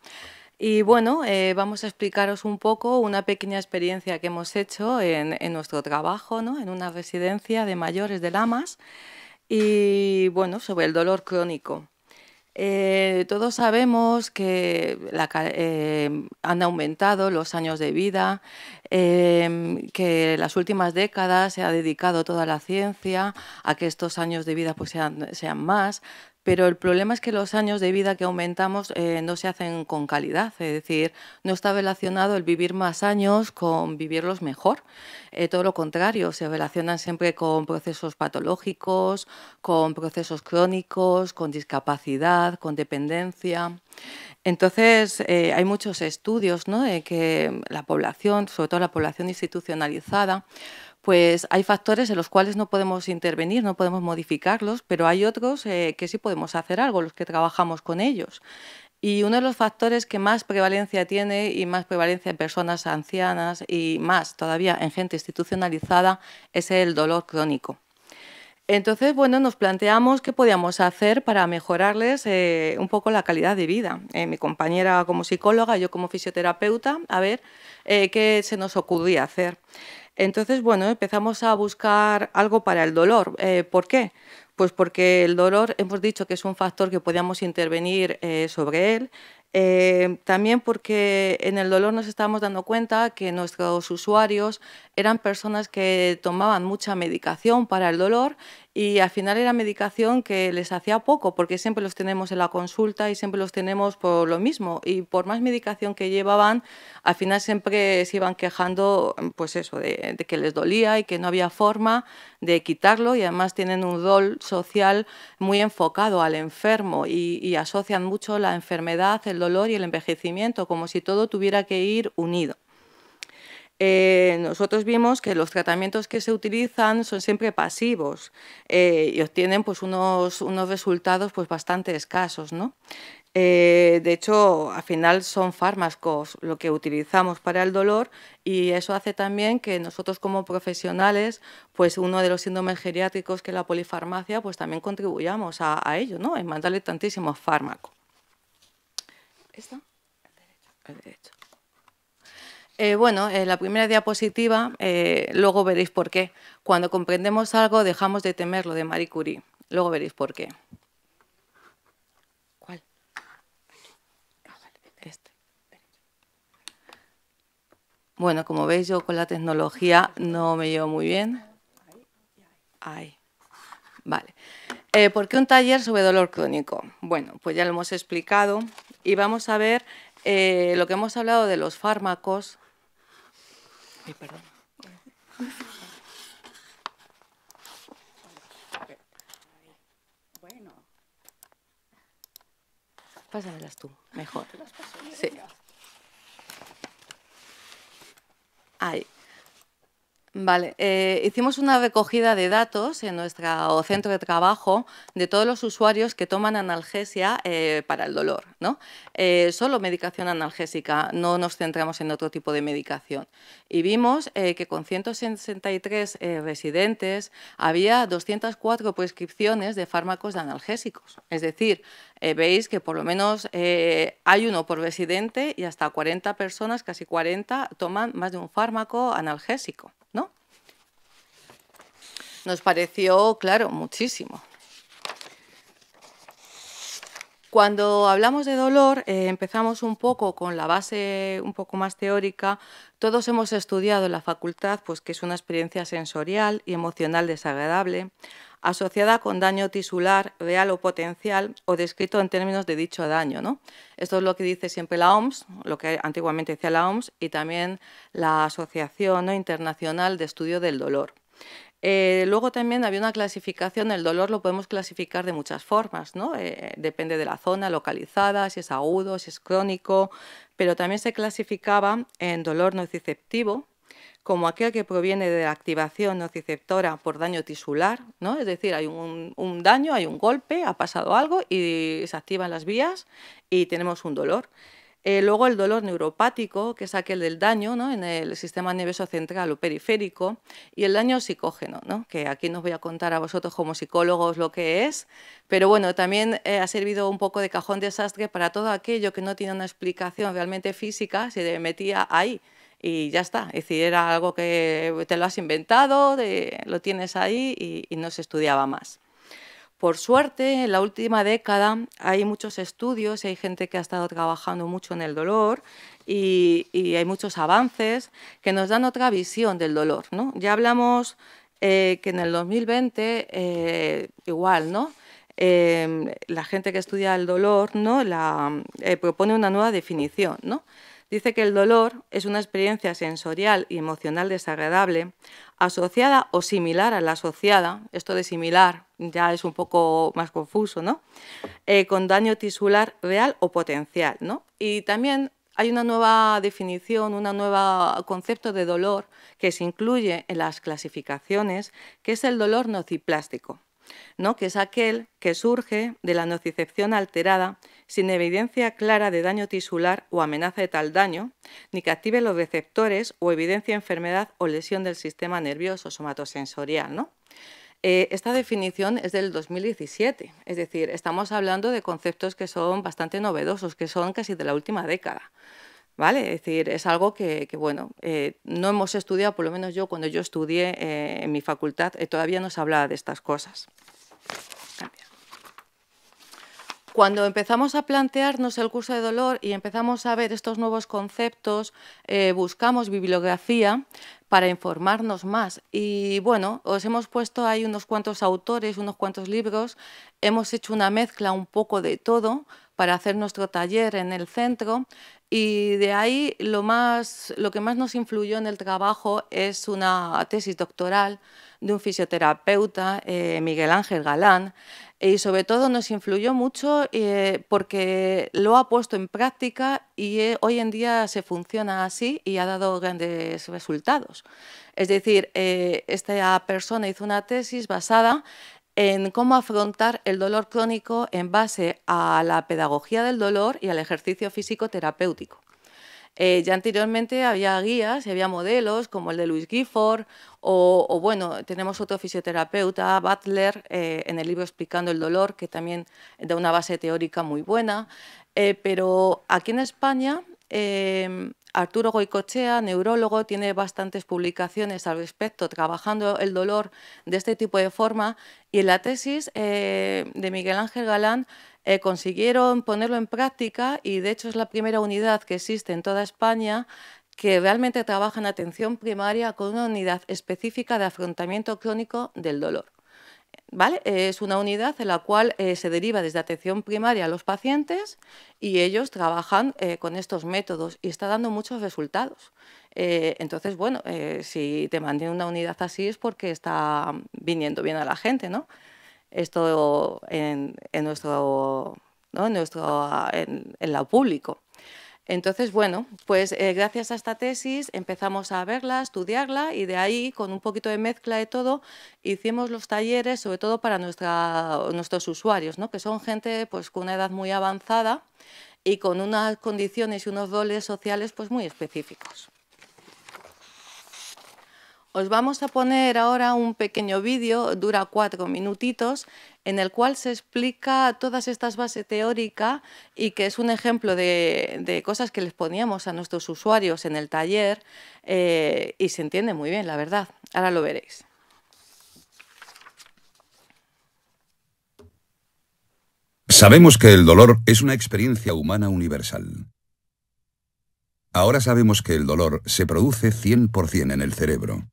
Y bueno, vamos a explicaros un poco una pequeña experiencia que hemos hecho en nuestro trabajo, ¿no? En una residencia de mayores de Lamas y bueno, sobre el dolor crónico. Todos sabemos que han aumentado los años de vida, que en las últimas décadas se ha dedicado toda la ciencia a que estos años de vida pues, sean más. Pero el problema es que los años de vida que aumentamos no se hacen con calidad, es decir, no está relacionado el vivir más años con vivirlos mejor. Todo lo contrario, se relacionan siempre con procesos patológicos, con procesos crónicos, con discapacidad, con dependencia. Entonces, hay muchos estudios, ¿no?, de que la población, sobre todo la población institucionalizada, pues hay factores en los cuales no podemos intervenir, no podemos modificarlos, pero hay otros que sí podemos hacer algo, los que trabajamos con ellos. Y uno de los factores que más prevalencia tiene y más prevalencia en personas ancianas y más todavía en gente institucionalizada es el dolor crónico. Entonces, bueno, nos planteamos qué podíamos hacer para mejorarles un poco la calidad de vida. Mi compañera como psicóloga, yo como fisioterapeuta, a ver qué se nos ocurría hacer. Entonces, bueno, empezamos a buscar algo para el dolor. ¿Por qué? Pues porque el dolor, hemos dicho que es un factor que podíamos intervenir sobre él. También porque en el dolor nos estábamos dando cuenta que nuestros usuarios eran personas que tomaban mucha medicación para el dolor y al final era medicación que les hacía poco porque siempre los tenemos en la consulta y siempre los tenemos por lo mismo y por más medicación que llevaban, al final siempre se iban quejando pues eso, de que les dolía y que no había forma de quitarlo y además tienen un rol social muy enfocado al enfermo y asocian mucho la enfermedad, el dolor y el envejecimiento como si todo tuviera que ir unido. Nosotros vimos que los tratamientos que se utilizan son siempre pasivos y obtienen pues, unos resultados pues, bastante escasos, ¿no? De hecho, al final son fármacos lo que utilizamos para el dolor y eso hace también que nosotros como profesionales, pues uno de los síndromes geriátricos que es la polifarmacia, pues también contribuyamos a ello, ¿no? En mandarle tantísimos fármacos. ¿Esta? El derecho. Bueno, en la primera diapositiva, luego veréis por qué. Cuando comprendemos algo, dejamos de temerlo, de Marie Curie. Luego veréis por qué. ¿Cuál? Este. Bueno, como veis, yo con la tecnología no me llevo muy bien. Ahí. Vale. ¿Por qué un taller sobre dolor crónico? Bueno, pues ya lo hemos explicado y vamos a ver lo que hemos hablado de los fármacos. Ay, perdón. Bueno. Pásamelas tú, mejor. Sí. Ahí. Vale, hicimos una recogida de datos en nuestro centro de trabajo de todos los usuarios que toman analgesia para el dolor, ¿no? Solo medicación analgésica, no nos centramos en otro tipo de medicación. Y vimos que con 163 residentes había 204 prescripciones de fármacos de analgésicos. Es decir, veis que por lo menos hay uno por residente y hasta 40 personas, casi 40, toman más de un fármaco analgésico, ¿no? Nos pareció, claro, muchísimo. Cuando hablamos de dolor, empezamos un poco con la base un poco más teórica. Todos hemos estudiado en la facultad pues, que es una experiencia sensorial y emocional desagradable. asociada con daño tisular real o potencial o descrito en términos de dicho daño, ¿no? Esto es lo que dice siempre la OMS, lo que antiguamente decía la OMS, y también la Asociación, ¿no?, Internacional de Estudio del Dolor. Luego también había una clasificación, el dolor lo podemos clasificar de muchas formas, ¿no? Depende de la zona localizada, si es agudo, si es crónico, pero también se clasificaba en dolor nociceptivo, como aquel que proviene de la activación nociceptora por daño tisular, ¿no? Es decir, hay un daño, hay un golpe, ha pasado algo y se activan las vías y tenemos un dolor. Luego el dolor neuropático, que es aquel del daño, ¿no?, en el sistema nervioso central o periférico, y el daño psicógeno, ¿no?, que aquí no os voy a contar a vosotros como psicólogos lo que es, pero bueno, también ha servido un poco de cajón desastre para todo aquello que no tiene una explicación realmente física, se metía ahí y ya está. Es decir, era algo que te lo has inventado, lo tienes ahí y no se estudiaba más. Por suerte, en la última década hay muchos estudios y hay gente que ha estado trabajando mucho en el dolor y hay muchos avances que nos dan otra visión del dolor, ¿no? Ya hablamos que en el 2020, igual, ¿no?, la gente que estudia el dolor, ¿no?, propone una nueva definición, ¿no? Dice que el dolor es una experiencia sensorial y emocional desagradable asociada o similar a la asociada, esto de similar ya es un poco más confuso, ¿no?, con daño tisular real o potencial, ¿no? Y también hay una nueva definición, un nuevo concepto de dolor que se incluye en las clasificaciones, que es el dolor nociplástico, ¿no?, que es aquel que surge de la nocicepción alterada sin evidencia clara de daño tisular o amenaza de tal daño, ni que active los receptores o evidencia enfermedad o lesión del sistema nervioso somatosensorial, ¿no? Esta definición es del 2017, es decir, estamos hablando de conceptos que son bastante novedosos, que son casi de la última década, ¿vale? Es decir, es algo que bueno, no hemos estudiado, por lo menos yo cuando yo estudié en mi facultad, todavía no se hablaba de estas cosas. Cuando empezamos a plantearnos el curso de dolor y empezamos a ver estos nuevos conceptos, buscamos bibliografía para informarnos más. Y bueno, os hemos puesto ahí unos cuantos autores, unos cuantos libros, hemos hecho una mezcla un poco de todo para hacer nuestro taller en el centro y de ahí lo que más nos influyó en el trabajo es una tesis doctoral de un fisioterapeuta, Miguel Ángel Galán, y sobre todo nos influyó mucho porque lo ha puesto en práctica y hoy en día se funciona así y ha dado grandes resultados. Es decir, esta persona hizo una tesis basada en cómo afrontar el dolor crónico en base a la pedagogía del dolor y al ejercicio físico terapéutico. Ya anteriormente había guías y había modelos como el de Louis Gifford o bueno, tenemos otro fisioterapeuta, Butler, en el libro Explicando el dolor, que también da una base teórica muy buena, pero aquí en España Arturo Goicoechea, neurólogo, tiene bastantes publicaciones al respecto, trabajando el dolor de este tipo de forma, y en la tesis de Miguel Ángel Galán consiguieron ponerlo en práctica y de hecho es la primera unidad que existe en toda España que realmente trabaja en atención primaria con una unidad específica de afrontamiento crónico del dolor. ¿Vale? Es una unidad en la cual se deriva desde atención primaria a los pacientes y ellos trabajan con estos métodos y está dando muchos resultados. Entonces, bueno, si te mantienen una unidad así es porque está viniendo bien a la gente, ¿no? Esto en lo público. Entonces, bueno, pues gracias a esta tesis empezamos a verla, a estudiarla y de ahí, con un poquito de mezcla de todo, hicimos los talleres, sobre todo para nuestros usuarios, ¿no?, que son gente pues, con una edad muy avanzada y con unas condiciones y unos roles sociales pues, muy específicos. Os vamos a poner ahora un pequeño vídeo, dura 4 minutitos, en el cual se explica todas estas bases teóricas y que es un ejemplo de cosas que les poníamos a nuestros usuarios en el taller y se entiende muy bien, la verdad. Ahora lo veréis.
Sabemos que el dolor es una experiencia humana universal. Ahora sabemos que el dolor se produce 100% en el cerebro.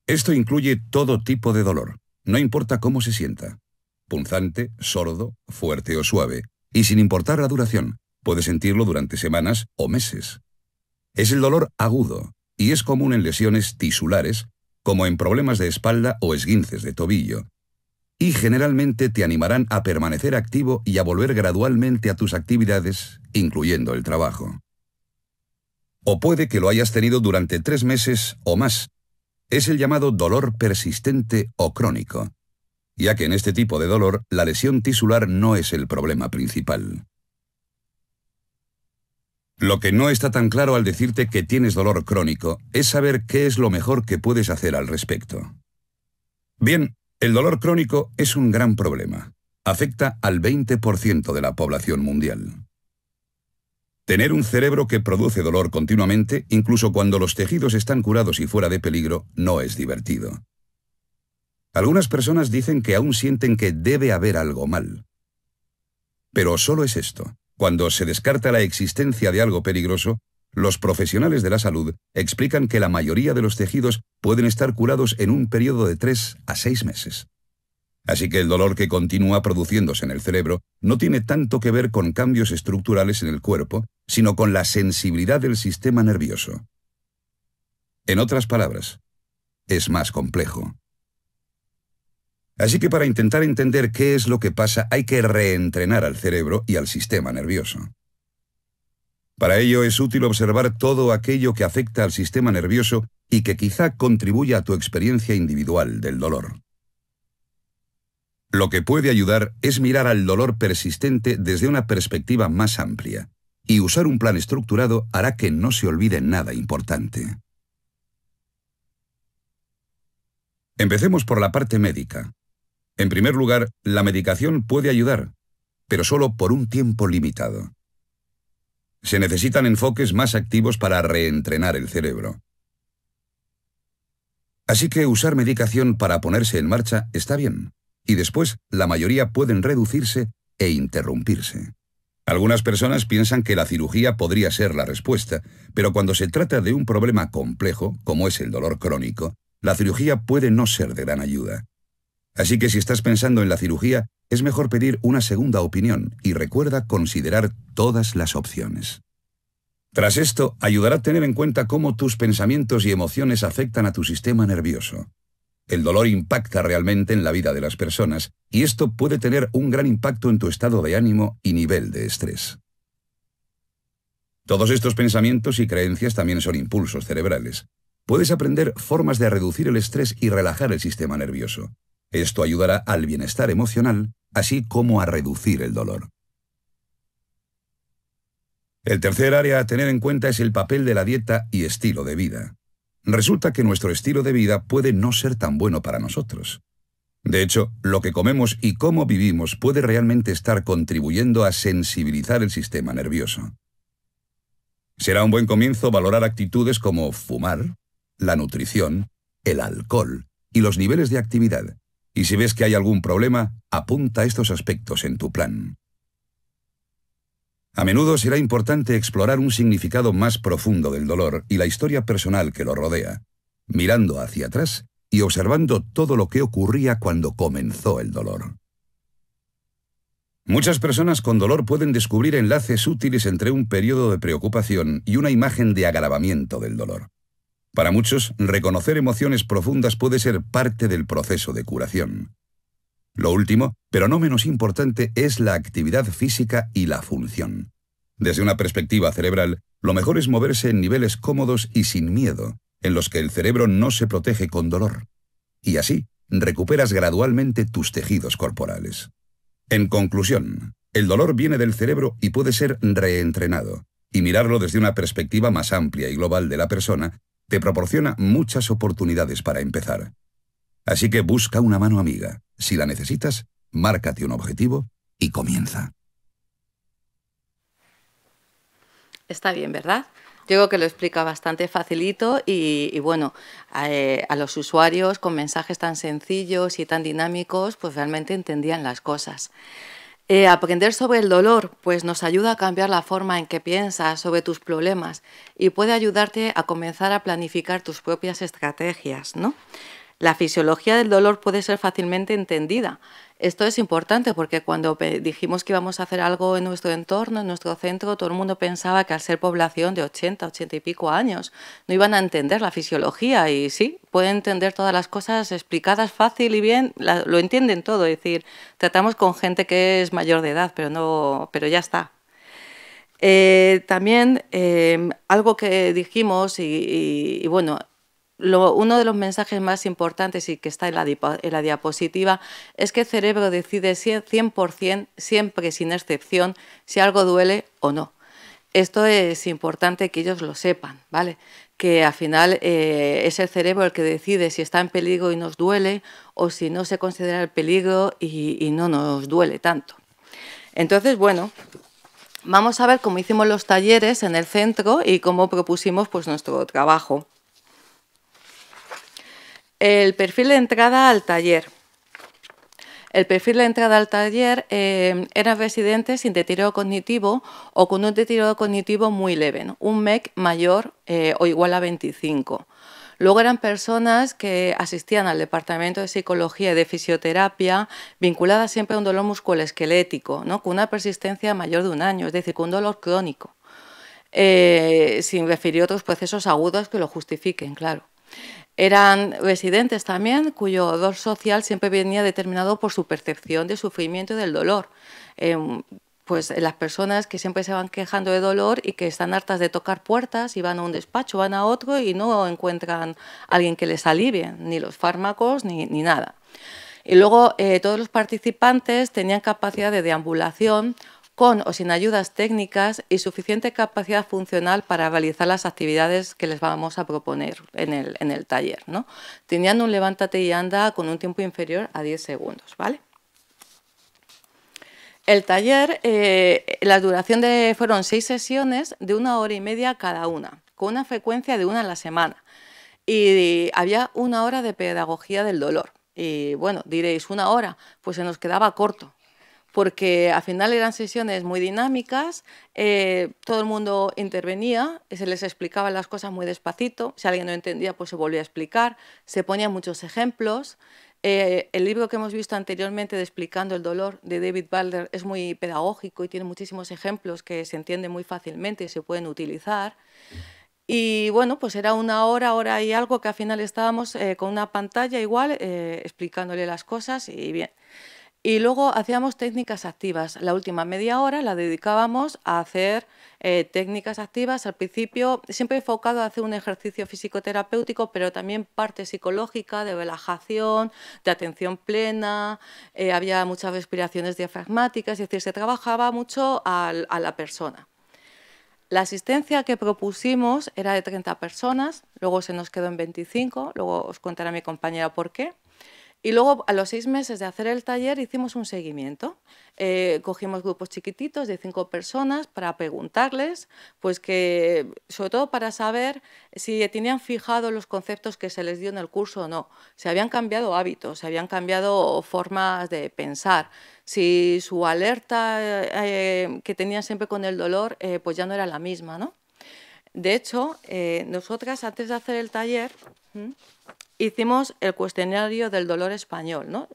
Esto incluye todo tipo de dolor, no importa cómo se sienta. Punzante, sordo, fuerte o suave. Y sin importar la duración, puede sentirlo durante semanas o meses. Es el dolor agudo y es común en lesiones tisulares, como en problemas de espalda o esguinces de tobillo. Y generalmente te animarán a permanecer activo y a volver gradualmente a tus actividades, incluyendo el trabajo. O puede que lo hayas tenido durante 3 meses o más. Es el llamado dolor persistente o crónico, ya que en este tipo de dolor la lesión tisular no es el problema principal. Lo que no está tan claro al decirte que tienes dolor crónico es saber qué es lo mejor que puedes hacer al respecto. Bien, el dolor crónico es un gran problema. Afecta al 20% de la población mundial. Tener un cerebro que produce dolor continuamente, incluso cuando los tejidos están curados y fuera de peligro, no es divertido. Algunas personas dicen que aún sienten que debe haber algo mal. Pero solo es esto. Cuando se descarta la existencia de algo peligroso, los profesionales de la salud explican que la mayoría de los tejidos pueden estar curados en un periodo de 3 a 6 meses. Así que el dolor que continúa produciéndose en el cerebro no tiene tanto que ver con cambios estructurales en el cuerpo, sino con la sensibilidad del sistema nervioso. En otras palabras, es más complejo. Así que para intentar entender qué es lo que pasa, hay que reentrenar al cerebro y al sistema nervioso. Para ello es útil observar todo aquello que afecta al sistema nervioso y que quizá contribuya a tu experiencia individual del dolor. Lo que puede ayudar es mirar al dolor persistente desde una perspectiva más amplia, y usar un plan estructurado hará que no se olvide nada importante. Empecemos por la parte médica. En primer lugar, la medicación puede ayudar, pero solo por un tiempo limitado. Se necesitan enfoques más activos para reentrenar el cerebro. Así que usar medicación para ponerse en marcha está bien, y después la mayoría pueden reducirse e interrumpirse. Algunas personas piensan que la cirugía podría ser la respuesta, pero cuando se trata de un problema complejo, como es el dolor crónico, la cirugía puede no ser de gran ayuda. Así que si estás pensando en la cirugía, es mejor pedir una segunda opinión y recuerda considerar todas las opciones. Tras esto, ayudará a tener en cuenta cómo tus pensamientos y emociones afectan a tu sistema nervioso. El dolor impacta realmente en la vida de las personas y esto puede tener un gran impacto en tu estado de ánimo y nivel de estrés. Todos estos pensamientos y creencias también son impulsos cerebrales. Puedes aprender formas de reducir el estrés y relajar el sistema nervioso. Esto ayudará al bienestar emocional, así como a reducir el dolor. El tercer área a tener en cuenta es el papel de la dieta y estilo de vida. Resulta que nuestro estilo de vida puede no ser tan bueno para nosotros. De hecho, lo que comemos y cómo vivimos puede realmente estar contribuyendo a sensibilizar el sistema nervioso. Será un buen comienzo valorar actitudes como fumar, la nutrición, el alcohol y los niveles de actividad. Y si ves que hay algún problema, apunta estos aspectos en tu plan. A menudo será importante explorar un significado más profundo del dolor y la historia personal que lo rodea, mirando hacia atrás y observando todo lo que ocurría cuando comenzó el dolor. Muchas personas con dolor pueden descubrir enlaces útiles entre un periodo de preocupación y una imagen de agravamiento del dolor. Para muchos, reconocer emociones profundas puede ser parte del proceso de curación. Lo último, pero no menos importante, es la actividad física y la función. Desde una perspectiva cerebral, lo mejor es moverse en niveles cómodos y sin miedo, en los que el cerebro no se protege con dolor. Y así, recuperas gradualmente tus tejidos corporales. En conclusión, el dolor viene del cerebro y puede ser reentrenado, y mirarlo desde una perspectiva más amplia y global de la persona te proporciona muchas oportunidades para empezar. Así que busca una mano amiga. Si la necesitas, márcate un objetivo y comienza.
Está bien, ¿verdad? Yo creo que lo explica bastante facilito y bueno, a los usuarios con mensajes tan sencillos y tan dinámicos, pues realmente entendían las cosas. Aprender sobre el dolor pues nos ayuda a cambiar la forma en que piensas sobre tus problemas y puede ayudarte a comenzar a planificar tus propias estrategias, ¿no? La fisiología del dolor puede ser fácilmente entendida. Esto es importante porque cuando dijimos que íbamos a hacer algo en nuestro entorno, en nuestro centro, todo el mundo pensaba que al ser población de 80, 80 y pico años, no iban a entender la fisiología y sí, pueden entender todas las cosas explicadas fácil y bien, lo entienden todo, es decir, tratamos con gente que es mayor de edad, pero ya está. También algo que dijimos y bueno, uno de los mensajes más importantes y que está en la diapositiva es que el cerebro decide 100%, siempre sin excepción, si algo duele o no. Esto es importante que ellos lo sepan, ¿vale? Que al final es el cerebro el que decide si está en peligro y nos duele o si no se considera el peligro y no nos duele tanto. Entonces, bueno, vamos a ver cómo hicimos los talleres en el centro y cómo propusimos pues, nuestro trabajo. El perfil de entrada al taller. El perfil de entrada al taller eran residentes sin deterioro cognitivo o con un deterioro cognitivo muy leve, ¿no? Un MEC mayor o igual a 25. Luego eran personas que asistían al departamento de psicología y de fisioterapia vinculadas siempre a un dolor musculoesquelético, ¿no? Con una persistencia mayor de 1 año, es decir, con un dolor crónico, sin referir a otros procesos agudos que lo justifiquen, claro. Eran residentes también cuyo dolor social siempre venía determinado por su percepción de sufrimiento y del dolor. Pues las personas que siempre se van quejando de dolor y que están hartas de tocar puertas y van a un despacho, van a otro y no encuentran a alguien que les alivie, ni los fármacos ni nada. Y luego todos los participantes tenían capacidad de deambulación con o sin ayudas técnicas y suficiente capacidad funcional para realizar las actividades que les vamos a proponer en el taller, ¿no? Tenían un levántate y anda con un tiempo inferior a 10 segundos, ¿vale? El taller, la duración fueron 6 sesiones de 1 hora y media cada una, con una frecuencia de 1 a la semana. Y había 1 hora de pedagogía del dolor. Y bueno, diréis, 1 hora, pues se nos quedaba corto, porque al final eran sesiones muy dinámicas, todo el mundo intervenía, se les explicaban las cosas muy despacito, si alguien no entendía pues se volvía a explicar, se ponían muchos ejemplos. El libro que hemos visto anteriormente de Explicando el dolor de David Balder es muy pedagógico y tiene muchísimos ejemplos que se entienden muy fácilmente y se pueden utilizar. Y bueno, pues era 1 hora, hora y algo que al final estábamos con una pantalla igual explicándole las cosas y bien. Y luego hacíamos técnicas activas. La última media hora la dedicábamos a hacer técnicas activas. Al principio siempre enfocado a hacer un ejercicio físico-terapéutico, pero también parte psicológica, de relajación, de atención plena. Había muchas respiraciones diafragmáticas, es decir, se trabajaba mucho a la persona. La asistencia que propusimos era de 30 personas, luego se nos quedó en 25, luego os contará mi compañera por qué. Y luego, a los 6 meses de hacer el taller, hicimos un seguimiento. Cogimos grupos chiquititos de 5 personas para preguntarles, pues que, sobre todo para saber si tenían fijado los conceptos que se les dio en el curso o no, si habían cambiado hábitos, si habían cambiado formas de pensar, si su alerta que tenían siempre con el dolor pues ya no era la misma, ¿no? De hecho, nosotras antes de hacer el taller hicimos el cuestionario del dolor español, ¿no?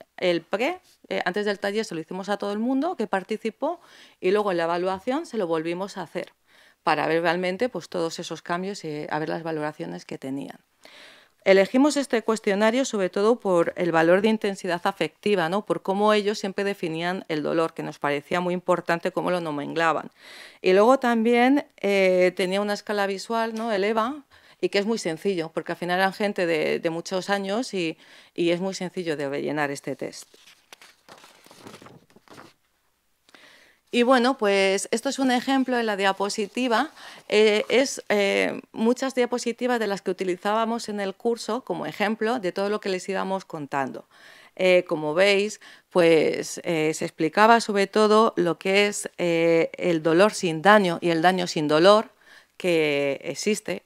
Antes del taller se lo hicimos a todo el mundo que participó y luego en la evaluación se lo volvimos a hacer para ver realmente pues, todos esos cambios y a ver las valoraciones que tenían. Elegimos este cuestionario sobre todo por el valor de intensidad afectiva, ¿no? Por cómo ellos siempre definían el dolor, que nos parecía muy importante cómo lo nombraban. Y luego también tenía una escala visual, ¿no? El EVA, y que es muy sencillo, porque al final eran gente de muchos años y es muy sencillo de rellenar este test. Y bueno, pues esto es un ejemplo en la diapositiva. Muchas diapositivas de las que utilizábamos en el curso como ejemplo de todo lo que les íbamos contando. Como veis, pues se explicaba sobre todo lo que es el dolor sin daño y el daño sin dolor, que existe,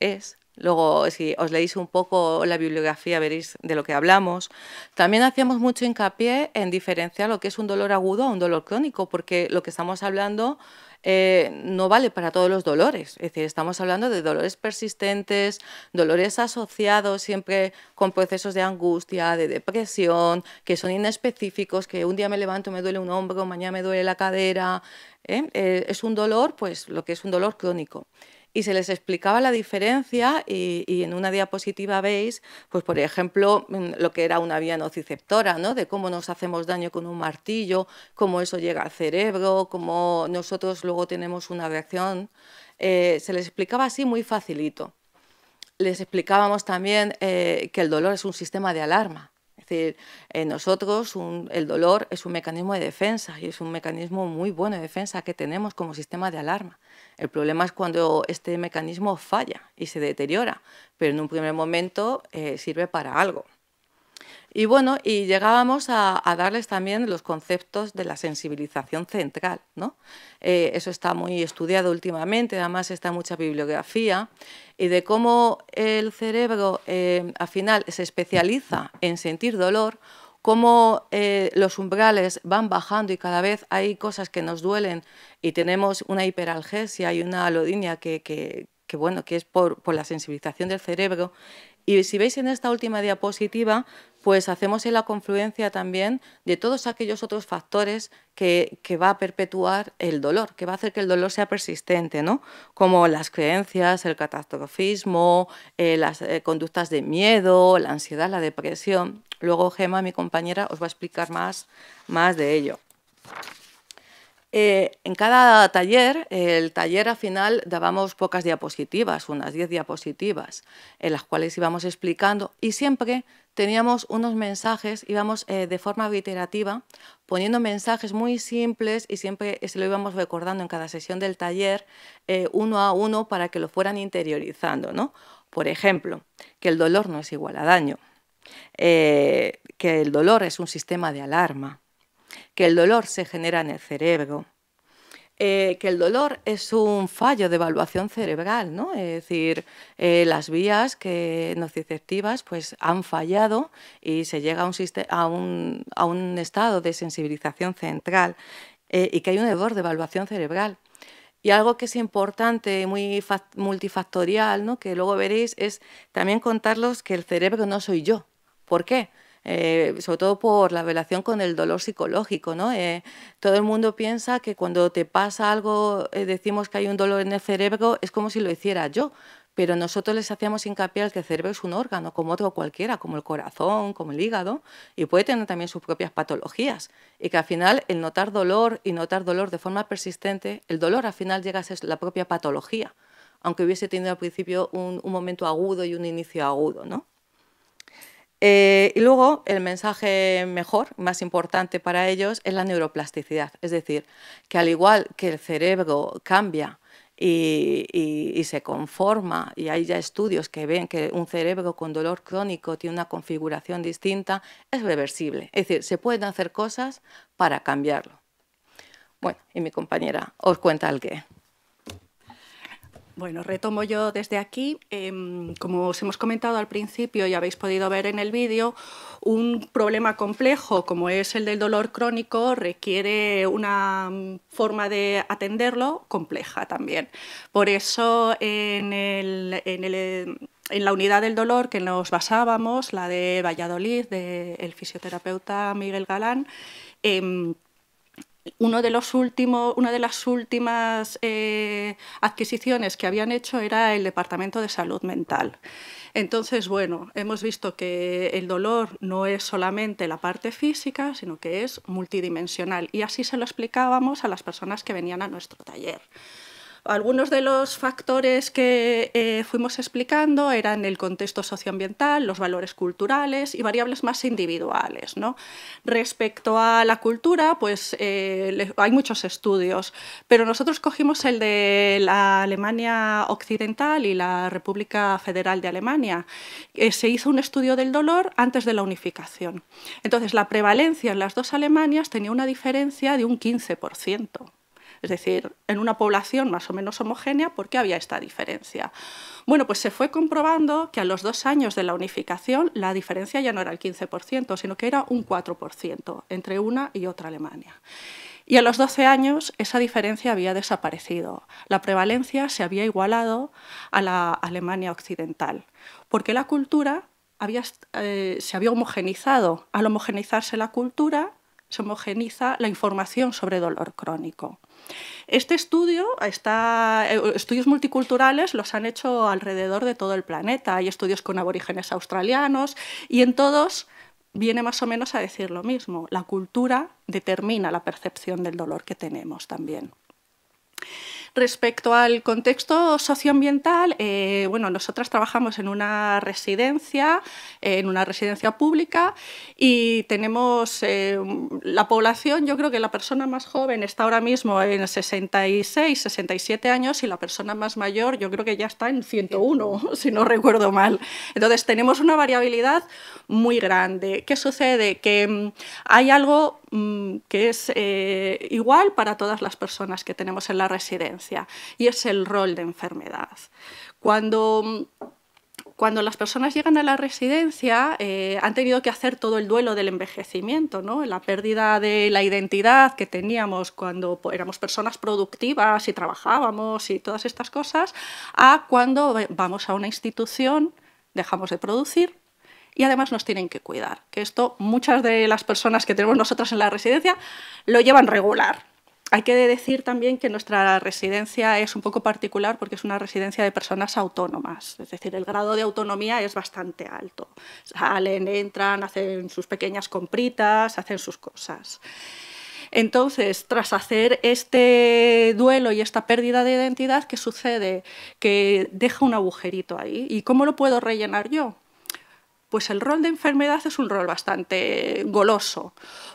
Luego, si os leéis un poco la bibliografía, veréis de lo que hablamos. También hacíamos mucho hincapié en diferenciar lo que es un dolor agudo a un dolor crónico, porque lo que estamos hablando no vale para todos los dolores. Es decir, estamos hablando de dolores persistentes, dolores asociados siempre con procesos de angustia, de depresión, que son inespecíficos, que un día me levanto y me duele un hombro, mañana me duele la cadera. Es un dolor, pues lo que es un dolor crónico. Y se les explicaba la diferencia y en una diapositiva veis, pues por ejemplo, lo que era una vía nociceptora, ¿no? De cómo nos hacemos daño con un martillo, cómo eso llega al cerebro, cómo nosotros luego tenemos una reacción. Se les explicaba así muy facilito. Les explicábamos también que el dolor es un sistema de alarma. Es decir, nosotros el dolor es un mecanismo de defensa y es un mecanismo muy bueno de defensa que tenemos como sistema de alarma. El problema es cuando este mecanismo falla y se deteriora, pero en un primer momento sirve para algo. Y bueno, y llegábamos a darles también los conceptos de la sensibilización central, ¿no? Eso está muy estudiado últimamente, además está mucha bibliografía, y de cómo el cerebro al final se especializa en sentir dolor, cómo los umbrales van bajando y cada vez hay cosas que nos duelen y tenemos una hiperalgesia y una alodinia que es por la sensibilización del cerebro. Y si veis en esta última diapositiva, pues hacemos en la confluencia también de todos aquellos otros factores que va a perpetuar el dolor, que va a hacer que el dolor sea persistente, ¿no? Como las creencias, el catastrofismo, las conductas de miedo, la ansiedad, la depresión. Luego Gemma, mi compañera, os va a explicar más de ello. En cada taller, el taller al final dábamos pocas diapositivas, unas 10 diapositivas, en las cuales íbamos explicando y siempre teníamos unos mensajes, íbamos de forma reiterativa poniendo mensajes muy simples y siempre se lo íbamos recordando en cada sesión del taller uno a uno para que lo fueran interiorizando, ¿no? Por ejemplo, que el dolor no es igual a daño, que el dolor es un sistema de alarma, que el dolor se genera en el cerebro, que el dolor es un fallo de evaluación cerebral, ¿no? Es decir, las vías nociceptivas pues, han fallado y se llega a un estado de sensibilización central y que hay un error de evaluación cerebral. Y algo que es importante, muy multifactorial, ¿no? Que luego veréis, es también contarlos que el cerebro no soy yo. ¿Por qué? Sobre todo por la relación con el dolor psicológico, ¿no? Todo el mundo piensa que cuando te pasa algo, decimos que hay un dolor en el cerebro, es como si lo hiciera yo, pero nosotros les hacíamos hincapié al que el cerebro es un órgano, como otro cualquiera, como el corazón, como el hígado, y puede tener también sus propias patologías, y que al final el notar dolor y notar dolor de forma persistente, el dolor al final llega a ser la propia patología, aunque hubiese tenido al principio un momento agudo y un inicio agudo, ¿no? Y luego el mensaje mejor, más importante para ellos, es la neuroplasticidad. Es decir, que al igual que el cerebro cambia y se conforma, y hay ya estudios que ven que un cerebro con dolor crónico tiene una configuración distinta, es reversible. Es decir, se pueden hacer cosas para cambiarlo. Bueno, y mi compañera os cuenta el qué.
Bueno, retomo yo desde aquí. Como os hemos comentado al principio y habéis podido ver en el vídeo, un problema complejo como es el del dolor crónico requiere una forma de atenderlo compleja también. Por eso en la unidad del dolor que nos basábamos, la de Valladolid, del fisioterapeuta Miguel Galán, una de las últimas adquisiciones que habían hecho era el Departamento de Salud Mental. Entonces, bueno, hemos visto que el dolor no es solamente la parte física, sino que es multidimensional. Y así se lo explicábamos a las personas que venían a nuestro taller. Algunos de los factores que fuimos explicando eran el contexto socioambiental, los valores culturales y variables más individuales, ¿no? Respecto a la cultura, pues hay muchos estudios, pero nosotros cogimos el de la Alemania Occidental y la República Federal de Alemania. Se hizo un estudio del dolor antes de la unificación. Entonces, la prevalencia en las dos Alemanias tenía una diferencia de un 15%. Es decir, en una población más o menos homogénea, ¿por qué había esta diferencia? Bueno, pues se fue comprobando que a los 2 años de la unificación la diferencia ya no era el 15%, sino que era un 4% entre una y otra Alemania. Y a los 12 años esa diferencia había desaparecido. La prevalencia se había igualado a la Alemania occidental, porque la cultura se había homogenizado. Al homogenizarse la cultura, se homogeniza la información sobre dolor crónico. Este estudio, estudios multiculturales los han hecho alrededor de todo el planeta. Hay estudios con aborígenes australianos y en todos viene más o menos a decir lo mismo. La cultura determina la percepción del dolor que tenemos también. Respecto al contexto socioambiental, bueno, nosotras trabajamos en una residencia pública y tenemos la población, yo creo que la persona más joven está ahora mismo en 66, 67 años y la persona más mayor yo creo que ya está en 101, si no recuerdo mal. Entonces tenemos una variabilidad muy grande. ¿Qué sucede? Que hay algo que es igual para todas las personas que tenemos en la residencia y es el rol de enfermedad. Cuando las personas llegan a la residencia han tenido que hacer todo el duelo del envejecimiento, ¿no? La pérdida de la identidad que teníamos cuando éramos personas productivas y trabajábamos y todas estas cosas, a cuando vamos a una institución, dejamos de producir y además nos tienen que cuidar. Que esto muchas de las personas que tenemos nosotras en la residencia lo llevan regular. Hay que decir también que nuestra residencia es un poco particular porque es una residencia de personas autónomas, es decir, el grado de autonomía es bastante alto. Salen, entran, hacen sus pequeñas compritas, hacen sus cosas. Entonces, tras hacer este duelo y esta pérdida de identidad, ¿qué sucede? Que deja un agujerito ahí. ¿Y cómo lo puedo rellenar yo? Pues el rol de enfermedad es un rol bastante goloso,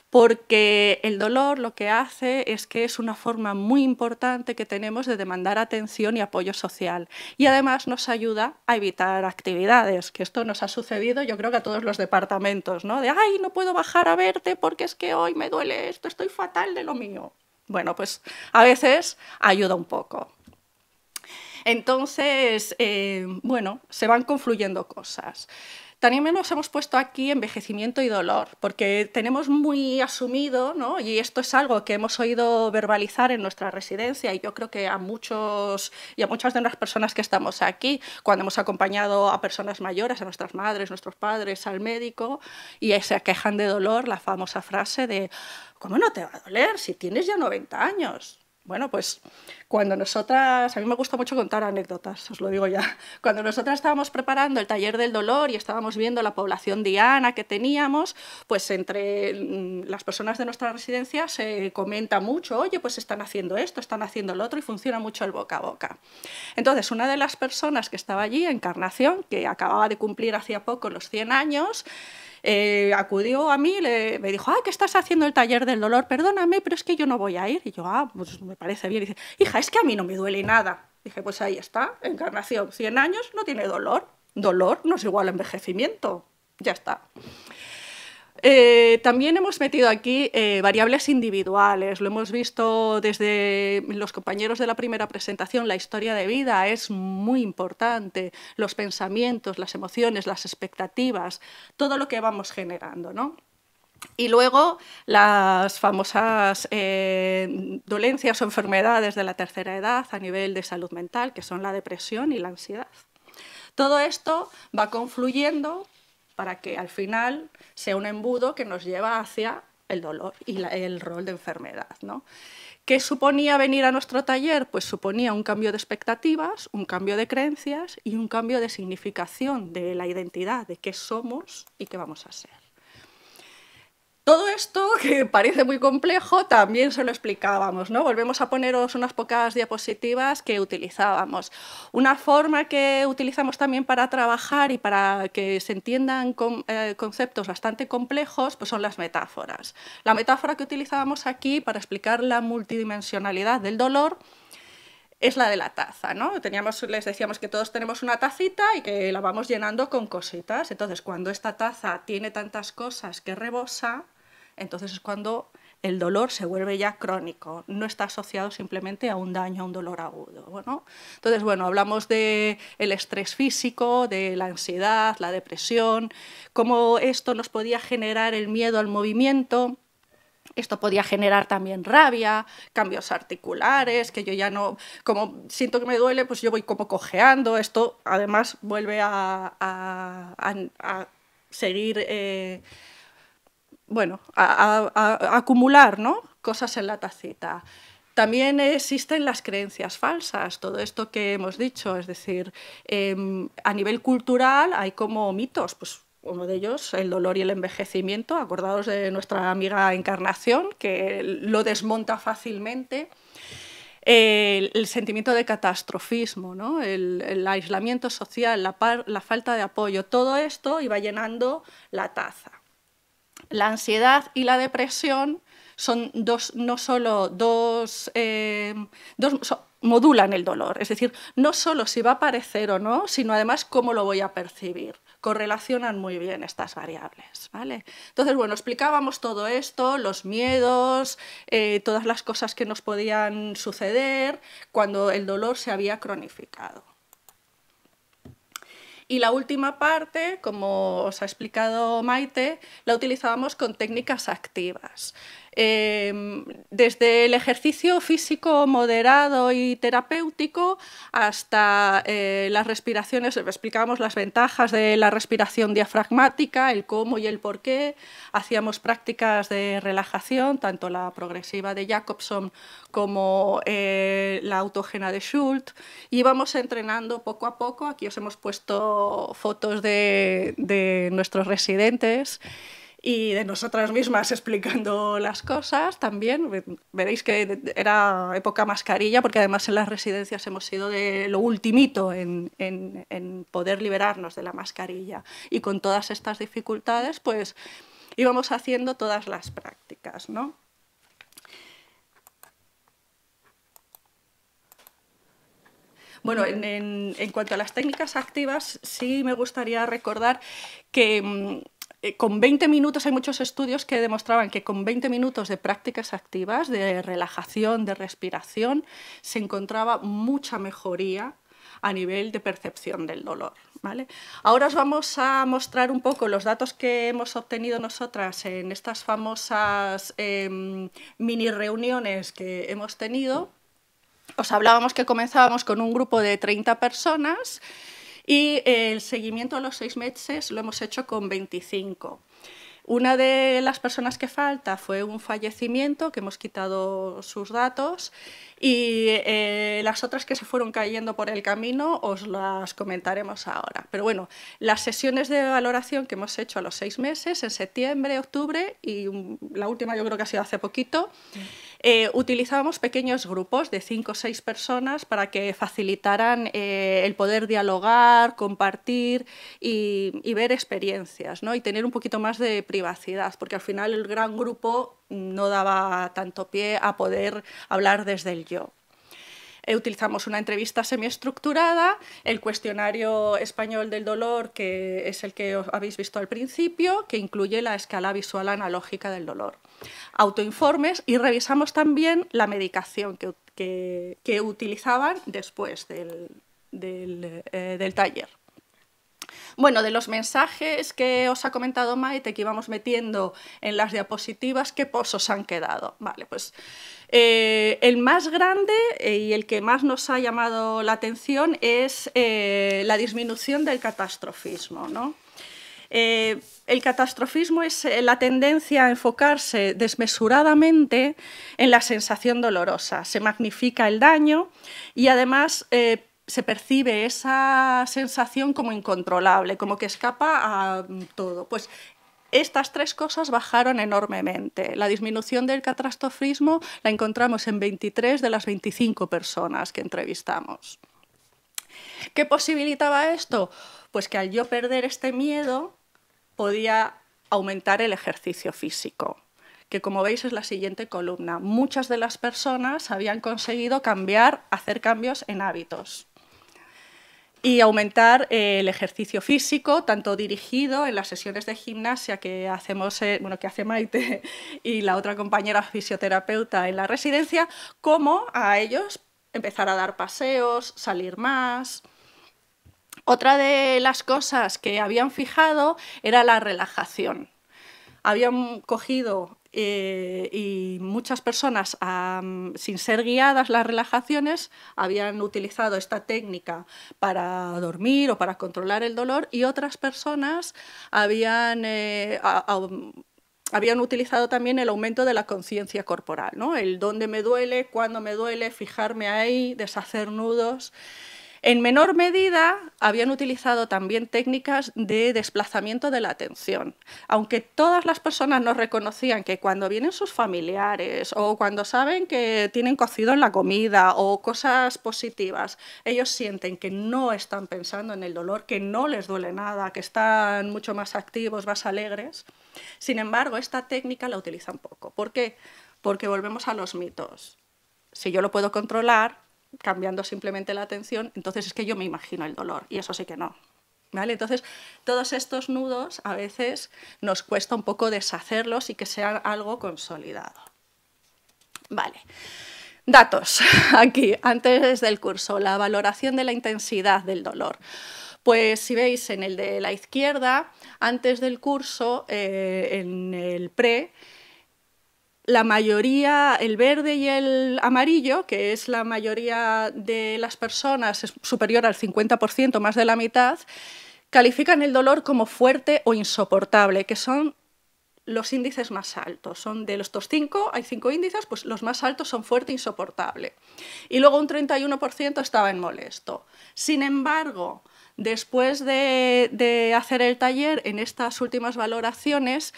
porque el dolor lo que hace es que es una forma muy importante que tenemos de demandar atención y apoyo social. Y además nos ayuda a evitar actividades, que esto nos ha sucedido yo creo que a todos los departamentos, ¿no? De, ay, no puedo bajar a verte porque es que hoy me duele esto, estoy fatal de lo mío. Bueno, pues a veces ayuda un poco. Entonces, bueno, se van confluyendo cosas. También nos hemos puesto aquí envejecimiento y dolor, porque tenemos muy asumido, ¿no? Y esto es algo que hemos oído verbalizar en nuestra residencia y yo creo que a muchas de las personas que estamos aquí, cuando hemos acompañado a personas mayores, a nuestras madres, nuestros padres, al médico, y se quejan de dolor, la famosa frase de ¿cómo no te va a doler si tienes ya 90 años? Bueno, pues cuando nosotras, a mí me gusta mucho contar anécdotas, os lo digo ya, cuando nosotras estábamos preparando el taller del dolor y estábamos viendo la población diana que teníamos, pues entre las personas de nuestra residencia se comenta mucho, oye, pues están haciendo esto, están haciendo lo otro y funciona mucho el boca a boca. Entonces, una de las personas que estaba allí, Encarnación, que acababa de cumplir hacía poco los 100 años, acudió a mí, me dijo, ay, ¿qué estás haciendo el taller del dolor? Perdóname, pero es que yo no voy a ir. Y yo, pues me parece bien. Y dice, hija, es que a mí no me duele nada. Dije, pues ahí está, Encarnación, 100 años, no tiene dolor. Dolor no es igual a envejecimiento. Ya está. También hemos metido aquí variables individuales, lo hemos visto desde los compañeros de la primera presentación, la historia de vida es muy importante, los pensamientos, las emociones, las expectativas, todo lo que vamos generando, ¿no? Y luego las famosas dolencias o enfermedades de la tercera edad a nivel de salud mental, que son la depresión y la ansiedad. Todo esto va confluyendo para que al final sea un embudo que nos lleva hacia el dolor y el rol de enfermedad, ¿no? ¿Qué suponía venir a nuestro taller? Pues suponía un cambio de expectativas, un cambio de creencias y un cambio de significación de la identidad, de qué somos y qué vamos a ser. Todo esto, que parece muy complejo, también se lo explicábamos, ¿no? Volvemos a poneros unas pocas diapositivas que utilizábamos. Una forma que utilizamos también para trabajar y para que se entiendan conceptos bastante complejos, pues son las metáforas. La metáfora que utilizábamos aquí para explicar la multidimensionalidad del dolor es la de la taza, ¿no? Les decíamos que todos tenemos una tacita y que la vamos llenando con cositas. Entonces, cuando esta taza tiene tantas cosas que rebosa, entonces es cuando el dolor se vuelve ya crónico, no está asociado simplemente a un daño, a un dolor agudo, ¿no? Entonces, bueno, hablamos del estrés físico, de la ansiedad, la depresión, cómo esto nos podía generar el miedo al movimiento. Esto podía generar también rabia, cambios articulares, que yo ya no, como siento que me duele, pues yo voy como cojeando. Esto además vuelve a seguir, bueno, a acumular, ¿no?, cosas en la tacita. También existen las creencias falsas, todo esto que hemos dicho, es decir, a nivel cultural hay como mitos, pues uno de ellos, el dolor y el envejecimiento. Acordaos de nuestra amiga Encarnación, que lo desmonta fácilmente. El sentimiento de catastrofismo, ¿no?, el aislamiento social, la falta de apoyo, todo esto iba llenando la taza. La ansiedad y la depresión son modulan el dolor, es decir, no solo si va a aparecer o no, sino además cómo lo voy a percibir. Correlacionan muy bien estas variables, ¿vale? Entonces, bueno, explicábamos todo esto, los miedos, todas las cosas que nos podían suceder cuando el dolor se había cronificado. Y la última parte, como os ha explicado Maite, la utilizábamos con técnicas activas. Desde el ejercicio físico moderado y terapéutico hasta las respiraciones, explicábamos las ventajas de la respiración diafragmática, el cómo y el por qué. Hacíamos prácticas de relajación, tanto la progresiva de Jacobson como la autógena de Schultz. Íbamos entrenando poco a poco. Aquí os hemos puesto fotos de nuestros residentes y de nosotras mismas explicando las cosas también. Veréis que era época mascarilla, porque además en las residencias hemos sido de lo ultimito en poder liberarnos de la mascarilla. Y con todas estas dificultades, pues íbamos haciendo todas las prácticas, ¿no? Bueno, en cuanto a las técnicas activas, sí me gustaría recordar que con 20 minutos, hay muchos estudios que demostraban que con 20 minutos de prácticas activas, de relajación, de respiración, se encontraba mucha mejoría a nivel de percepción del dolor, ¿vale? Ahora os vamos a mostrar un poco los datos que hemos obtenido nosotras en estas famosas mini reuniones que hemos tenido. Os hablábamos que comenzábamos con un grupo de 30 personas y el seguimiento a los 6 meses lo hemos hecho con 25. Una de las personas que falta fue un fallecimiento, que hemos quitado sus datos, y las otras que se fueron cayendo por el camino os las comentaremos ahora. Pero bueno, las sesiones de valoración que hemos hecho a los 6 meses, en septiembre, octubre, y la última yo creo que ha sido hace poquito, utilizábamos pequeños grupos de 5 o 6 personas para que facilitaran el poder dialogar, compartir y ver experiencias, ¿no? Y tener un poquito más de privacidad, porque al final el gran grupo no daba tanto pie a poder hablar desde el yo. Utilizamos una entrevista semiestructurada, el cuestionario español del dolor, que es el que habéis visto al principio, que incluye la escala visual analógica del dolor, autoinformes, y revisamos también la medicación que utilizaban después del taller. Bueno, de los mensajes que os ha comentado Maite, que íbamos metiendo en las diapositivas, ¿qué pozos han quedado? Vale, pues el más grande y el que más nos ha llamado la atención es la disminución del catastrofismo, ¿no? El catastrofismo es la tendencia a enfocarse desmesuradamente en la sensación dolorosa. Se magnifica el daño y además se percibe esa sensación como incontrolable, como que escapa a todo. Pues estas 3 cosas bajaron enormemente. La disminución del catastrofismo la encontramos en 23 de las 25 personas que entrevistamos. ¿Qué posibilitaba esto? Pues que al yo perder este miedo podía aumentar el ejercicio físico, que como veis es la siguiente columna. Muchas de las personas habían conseguido hacer cambios en hábitos y aumentar el ejercicio físico, tanto dirigido en las sesiones de gimnasia que hacemos, que hace Maite y la otra compañera fisioterapeuta en la residencia, como a ellos empezar a dar paseos, salir más. Otra de las cosas que habían fijado era la relajación. Habían cogido y muchas personas, sin ser guiadas las relajaciones, habían utilizado esta técnica para dormir o para controlar el dolor, y otras personas habían utilizado también el aumento de la conciencia corporal, ¿no? El dónde me duele, cuándo me duele, fijarme ahí, deshacer nudos. En menor medida, habían utilizado también técnicas de desplazamiento de la atención. Aunque todas las personas nos reconocían que cuando vienen sus familiares o cuando saben que tienen cocido en la comida o cosas positivas, ellos sienten que no están pensando en el dolor, que no les duele nada, que están mucho más activos, más alegres. Sin embargo, esta técnica la utilizan poco. ¿Por qué? Porque volvemos a los mitos. Si yo lo puedo controlar, cambiando simplemente la atención, entonces es que yo me imagino el dolor, y eso sí que no. ¿Vale? Entonces, todos estos nudos a veces nos cuesta un poco deshacerlos y que sea algo consolidado. Vale. Datos, aquí, antes del curso, la valoración de la intensidad del dolor. Pues si veis en el de la izquierda, antes del curso, en el pre, la mayoría, el verde y el amarillo, que es la mayoría de las personas, es superior al 50%, más de la mitad, califican el dolor como fuerte o insoportable, que son los índices más altos. Son de estos 5, hay 5 índices, pues los más altos son fuerte e insoportable. Y luego un 31% estaba en molesto. Sin embargo, después de hacer el taller, en estas últimas valoraciones,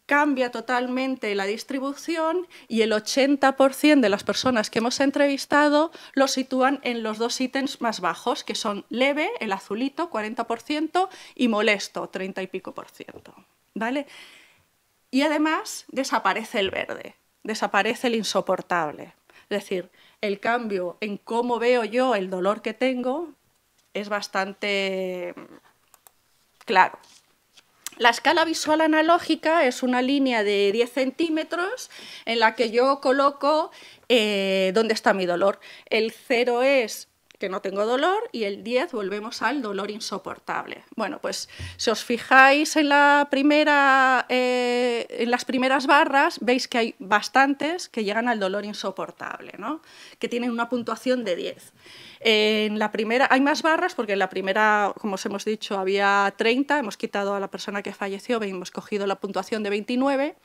cambia totalmente la distribución y el 80% de las personas que hemos entrevistado lo sitúan en los 2 ítems más bajos, que son leve, el azulito, 40%, y molesto, 30 y pico %. ¿Vale? Y además desaparece el verde, desaparece el insoportable. Es decir, el cambio en cómo veo yo el dolor que tengo es bastante claro. La escala visual analógica es una línea de 10 centímetros en la que yo coloco dónde está mi dolor. El 0 es que no tengo dolor y el 10 volvemos al dolor insoportable. Bueno, pues si os fijáis en las primeras barras, veis que hay bastantes que llegan al dolor insoportable, ¿no? Que tienen una puntuación de 10. En la primera hay más barras porque en la primera, como os hemos dicho, había 30, hemos quitado a la persona que falleció, hemos cogido la puntuación de 29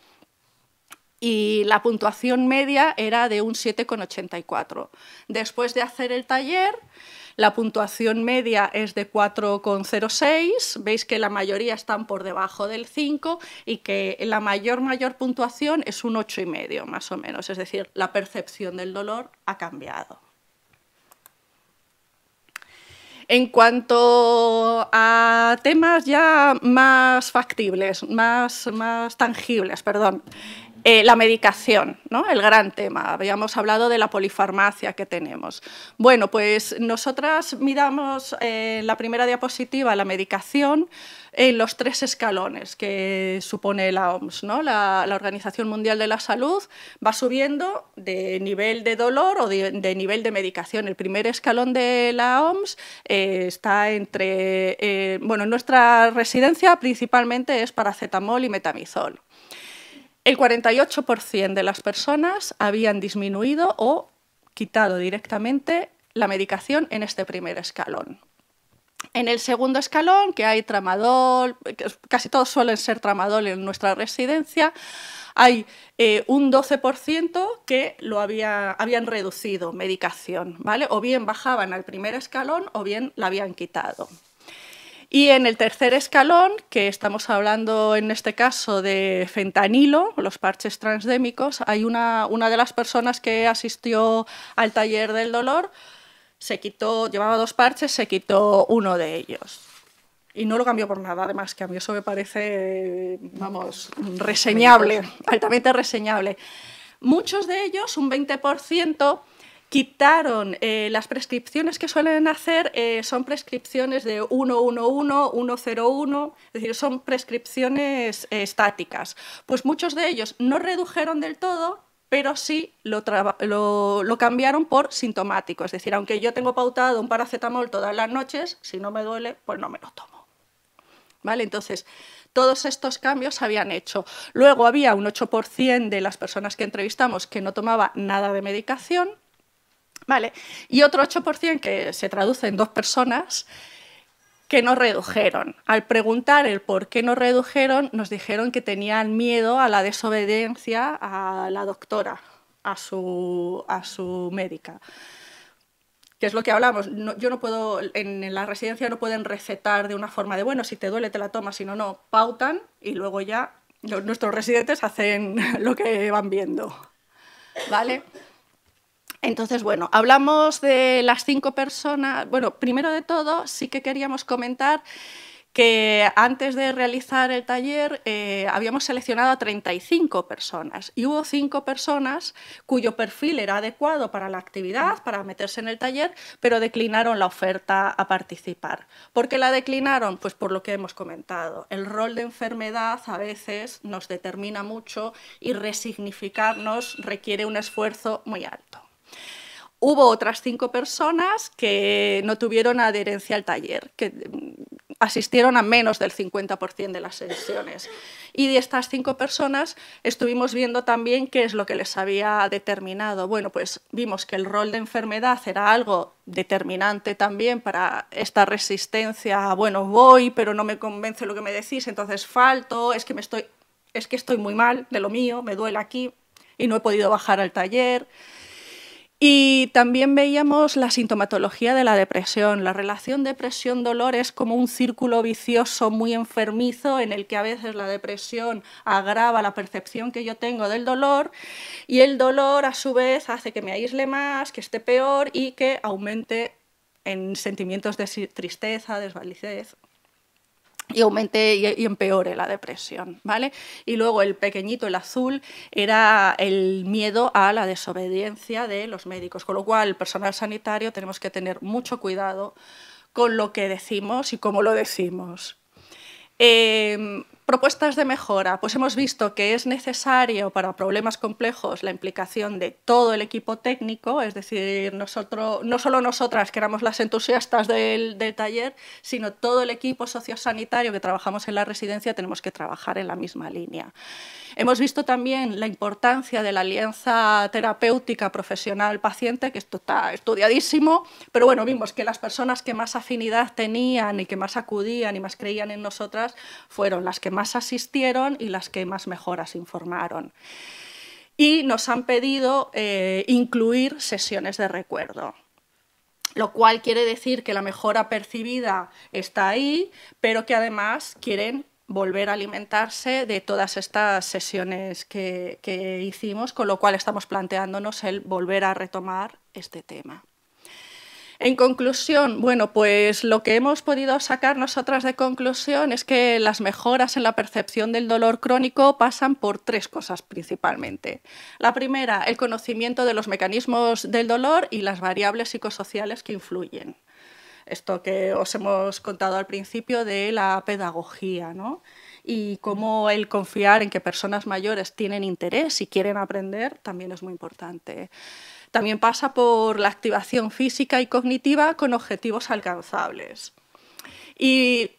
y la puntuación media era de un 7,84. Después de hacer el taller, la puntuación media es de 4,06, veis que la mayoría están por debajo del 5 y que la mayor puntuación es un 8,5 más o menos, es decir, la percepción del dolor ha cambiado. En cuanto a temas ya más factibles, más tangibles, perdón, la medicación, ¿no? El gran tema. Habíamos hablado de la polifarmacia que tenemos. Bueno, pues nosotras miramos en la primera diapositiva la medicación en los 3 escalones que supone la OMS, ¿no? La Organización Mundial de la Salud va subiendo de nivel de dolor o de nivel de medicación. El primer escalón de la OMS está entre... bueno, en nuestra residencia principalmente es paracetamol y metamizol. El 48% de las personas habían disminuido o quitado directamente la medicación en este primer escalón. En el segundo escalón, que hay tramadol, casi todos suelen ser tramadol en nuestra residencia, hay un 12% que habían reducido medicación, ¿vale? O bien bajaban al primer escalón o bien la habían quitado. Y en el tercer escalón, que estamos hablando en este caso de fentanilo, los parches transdémicos, hay una de las personas que asistió al taller del dolor, llevaba 2 parches, se quitó uno de ellos. Y no lo cambió por nada, además, que a mí eso me parece, vamos, reseñable, altamente reseñable. Muchos de ellos, un 20%, quitaron las prescripciones que suelen hacer, son prescripciones de 111, 101, es decir, son prescripciones estáticas. Pues muchos de ellos no redujeron del todo, pero sí lo cambiaron por sintomático. Es decir, aunque yo tengo pautado un paracetamol todas las noches, si no me duele, pues no me lo tomo. ¿Vale? Entonces, Todos estos cambios se habían hecho. Luego había un 8% de las personas que entrevistamos que no tomaba nada de medicación, ¿vale? Y otro 8% que se traduce en 2 personas que no redujeron. Al preguntar el por qué no redujeron, nos dijeron que tenían miedo a la desobediencia a la doctora, a su médica. Que es lo que hablamos. Yo no puedo, en la residencia no pueden recetar de una forma de, bueno, si te duele te la tomas, sino no, pautan y luego ya nuestros residentes hacen lo que van viendo, ¿vale? Entonces, bueno, hablamos de las 5 personas. Bueno, primero de todo, sí que queríamos comentar que antes de realizar el taller habíamos seleccionado a 35 personas y hubo 5 personas cuyo perfil era adecuado para la actividad, para meterse en el taller, pero declinaron la oferta a participar. ¿Por qué la declinaron? Pues por lo que hemos comentado. El rol de enfermedad a veces nos determina mucho y resignificarnos requiere un esfuerzo muy alto. Hubo otras 5 personas que no tuvieron adherencia al taller, que asistieron a menos del 50% de las sesiones. Y de estas 5 personas estuvimos viendo también qué es lo que les había determinado. Bueno, pues vimos que el rol de enfermedad era algo determinante también para esta resistencia. Bueno, voy, pero no me convence lo que me decís, entonces falto, es que estoy muy mal de lo mío, me duele aquí y no he podido bajar al taller. Y también veíamos la sintomatología de la depresión. La relación depresión-dolor es como un círculo vicioso muy enfermizo en el que a veces la depresión agrava la percepción que yo tengo del dolor y el dolor a su vez hace que me aísle más, que esté peor y que aumente en sentimientos de tristeza, desvalidez y aumente y empeore la depresión, ¿vale? Y luego el pequeñito, el azul, era el miedo a la desobediencia de los médicos, con lo cual el personal sanitario tenemos que tener mucho cuidado con lo que decimos y cómo lo decimos. Propuestas de mejora. Pues hemos visto que es necesario para problemas complejos la implicación de todo el equipo técnico, es decir, no solo nosotras que éramos las entusiastas del taller, sino todo el equipo sociosanitario que trabajamos en la residencia tenemos que trabajar en la misma línea. Hemos visto también la importancia de la alianza terapéutica profesional-paciente, que esto está estudiadísimo, pero bueno, vimos que las personas que más afinidad tenían y que más acudían y más creían en nosotras fueron las que más asistieron y las que más mejoras informaron. Y nos han pedido incluir sesiones de recuerdo, lo cual quiere decir que la mejora percibida está ahí, pero que además quieren volver a alimentarse de todas estas sesiones que hicimos, con lo cual estamos planteándonos el volver a retomar este tema. En conclusión, bueno, pues lo que hemos podido sacar nosotras de conclusión es que las mejoras en la percepción del dolor crónico pasan por 3 cosas principalmente. La primera, el conocimiento de los mecanismos del dolor y las variables psicosociales que influyen. Esto que os hemos contado al principio de la pedagogía, ¿no? Y cómo el confiar en que personas mayores tienen interés y quieren aprender también es muy importante. También pasa por la activación física y cognitiva con objetivos alcanzables. Y,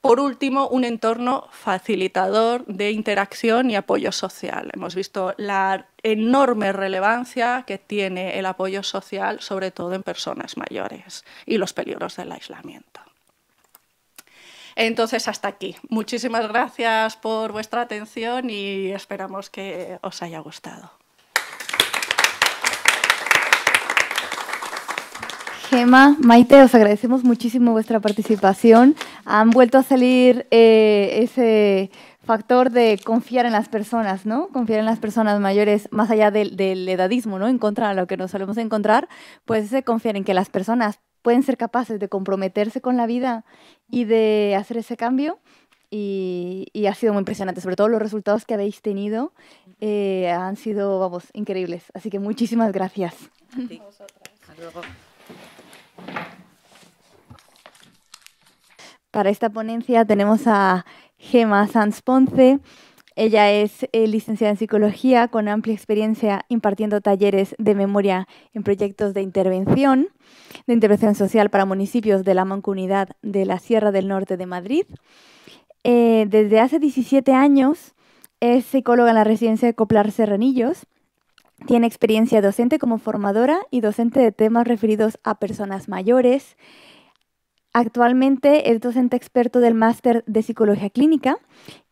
por último, un entorno facilitador de interacción y apoyo social. Hemos visto la enorme relevancia que tiene el apoyo social, sobre todo en personas mayores, y los peligros del aislamiento. Entonces, hasta aquí. Muchísimas gracias por vuestra atención y esperamos que os haya gustado.
Gemma, Maite, os agradecemos muchísimo vuestra participación. Han vuelto a salir ese factor de confiar en las personas, ¿no? Confiar en las personas mayores, más allá del edadismo, ¿no? En contra de lo que nos solemos encontrar, pues confiar en que las personas pueden ser capaces de comprometerse con la vida y de hacer ese cambio. Y ha sido muy impresionante, sobre todo los resultados que habéis tenido han sido, vamos, increíbles. Así que muchísimas gracias.
A ti. Hasta luego.
Para esta ponencia tenemos a Gemma Sanz Ponce. Ella es licenciada en Psicología con amplia experiencia impartiendo talleres de memoria en proyectos de intervención social para municipios de la Mancomunidad de la Sierra del Norte de Madrid. Desde hace 17 años es psicóloga en la residencia de Coplar Serranillos. Tiene experiencia docente como formadora y docente de temas referidos a personas mayores. Actualmente es docente experto del máster de Psicología Clínica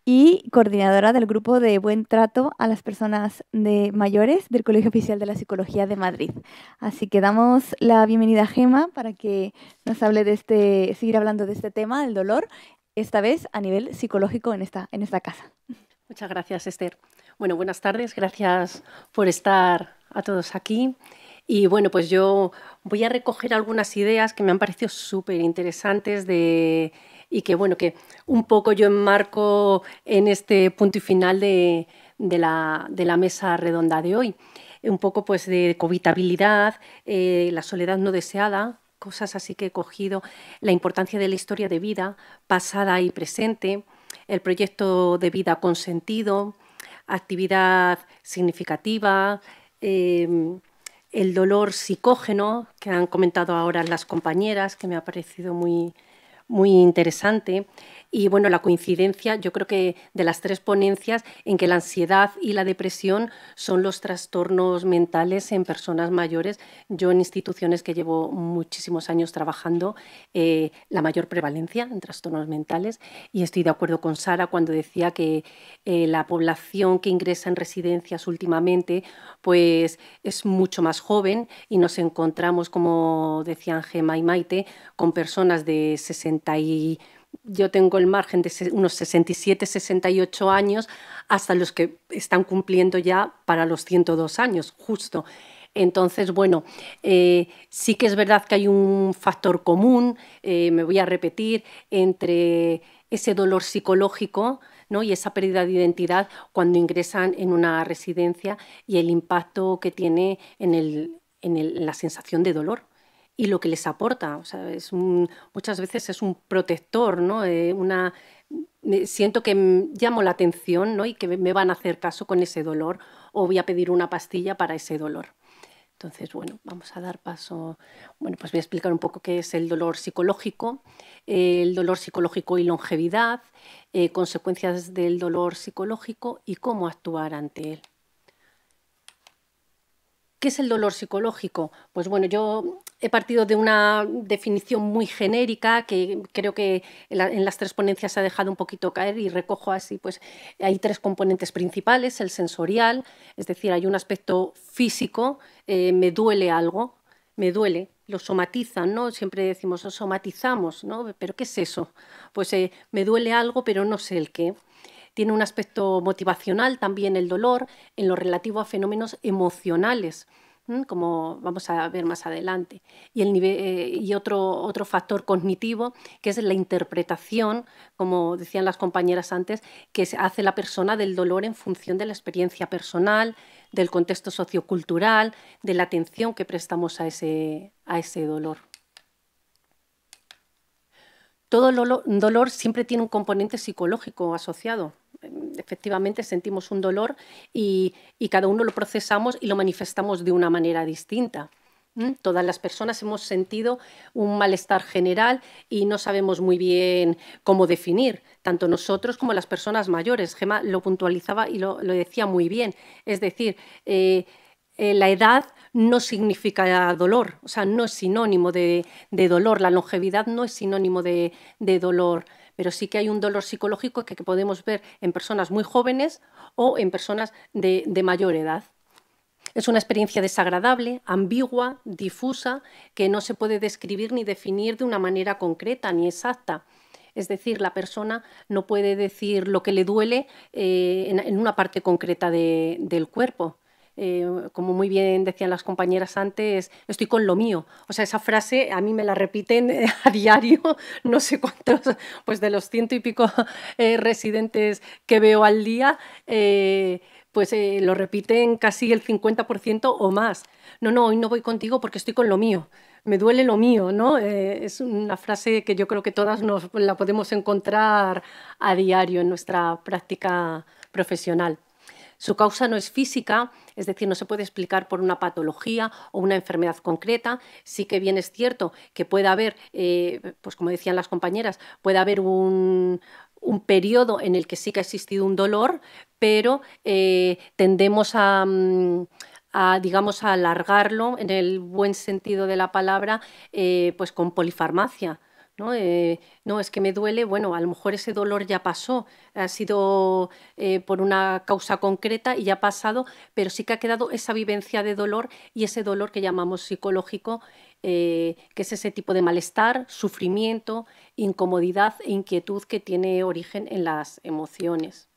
y coordinadora del grupo de Buen Trato a las Personas Mayores del Colegio Oficial de la Psicología de Madrid. Así que damos la bienvenida a Gemma para que nos hable de seguir hablando de este tema, del dolor, esta vez a nivel psicológico en esta casa.
Muchas gracias, Esther. Bueno, buenas tardes, gracias por estar a todos aquí. Y bueno, pues yo voy a recoger algunas ideas que me han parecido súper interesantes y que, bueno, que un poco yo enmarco en este punto y final de la mesa redonda de hoy. Un poco pues de cohabitabilidad, la soledad no deseada, cosas así que he cogido, la importancia de la historia de vida, pasada y presente, el proyecto de vida con sentido, actividad significativa, el dolor psicógeno, que han comentado ahora las compañeras, que me ha parecido muy, muy interesante. Y bueno, la coincidencia, yo creo que de las tres ponencias, en que la ansiedad y la depresión son los trastornos mentales en personas mayores. Yo en instituciones que llevo muchísimos años trabajando, la mayor prevalencia en trastornos mentales. Y estoy de acuerdo con Sara cuando decía que la población que ingresa en residencias últimamente pues es mucho más joven y nos encontramos, como decían Gemma y Maite, con personas de 60 y yo tengo el margen de unos 67, 68 años hasta los que están cumpliendo ya para los 102 años, justo. Entonces, bueno, sí que es verdad que hay un factor común, me voy a repetir, entre ese dolor psicológico, ¿no? Y esa pérdida de identidad cuando ingresan en una residencia y el impacto que tiene en la sensación de dolor y lo que les aporta. O sea, muchas veces es un protector, ¿no? Siento que llamo la atención, ¿no? Y que me van a hacer caso con ese dolor o voy a pedir una pastilla para ese dolor. Entonces, bueno, vamos a dar paso. Bueno, pues voy a explicar un poco qué es el dolor psicológico y longevidad, consecuencias del dolor psicológico y cómo actuar ante él. ¿Qué es el dolor psicológico? Pues bueno, yo he partido de una definición muy genérica que creo que en las tres ponencias se ha dejado un poquito caer y recojo así, pues hay tres componentes principales, el sensorial, es decir, hay un aspecto físico, me duele algo, me duele, lo somatizan, ¿no? Siempre decimos, lo somatizamos, ¿no? ¿Pero qué es eso? Pues me duele algo, pero no sé el qué. Tiene un aspecto motivacional también el dolor en lo relativo a fenómenos emocionales, como vamos a ver más adelante. Y otro factor cognitivo, que es la interpretación, como decían las compañeras antes, que hace la persona del dolor en función de la experiencia personal, del contexto sociocultural, de la atención que prestamos a ese dolor. Todo dolor siempre tiene un componente psicológico asociado. Efectivamente sentimos un dolor y cada uno lo procesamos y lo manifestamos de una manera distinta. Todas las personas hemos sentido un malestar general y no sabemos muy bien cómo definir, tanto nosotros como las personas mayores. Gemma lo puntualizaba y lo decía muy bien. Es decir, la edad no significa dolor, o sea, no es sinónimo de dolor. La longevidad no es sinónimo de dolor, pero sí que hay un dolor psicológico que podemos ver en personas muy jóvenes o en personas de mayor edad. Es una experiencia desagradable, ambigua, difusa, que no se puede describir ni definir de una manera concreta ni exacta. Es decir, la persona no puede decir lo que le duele en una parte concreta del cuerpo. Como muy bien decían las compañeras antes, estoy con lo mío. O sea, esa frase a mí me la repiten a diario, no sé cuántos, pues de los 100 y pico residentes que veo al día, pues lo repiten casi el 50% o más. No, hoy no voy contigo porque estoy con lo mío. Me duele lo mío, ¿no? Es una frase que yo creo que todas la podemos encontrar a diario en nuestra práctica profesional. Su causa no es física, es decir, no se puede explicar por una patología o una enfermedad concreta. Sí que bien es cierto que puede haber, pues como decían las compañeras, puede haber un un periodo en el que sí que ha existido un dolor, pero tendemos digamos, a alargarlo en el buen sentido de la palabra, pues con polifarmacia. ¿No? No, es que me duele, bueno, a lo mejor ese dolor ya pasó, ha sido por una causa concreta y ya ha pasado, pero sí que ha quedado esa vivencia de dolor y ese dolor que llamamos psicológico, que es ese tipo de malestar, sufrimiento, incomodidad e inquietud que tiene origen en las emociones.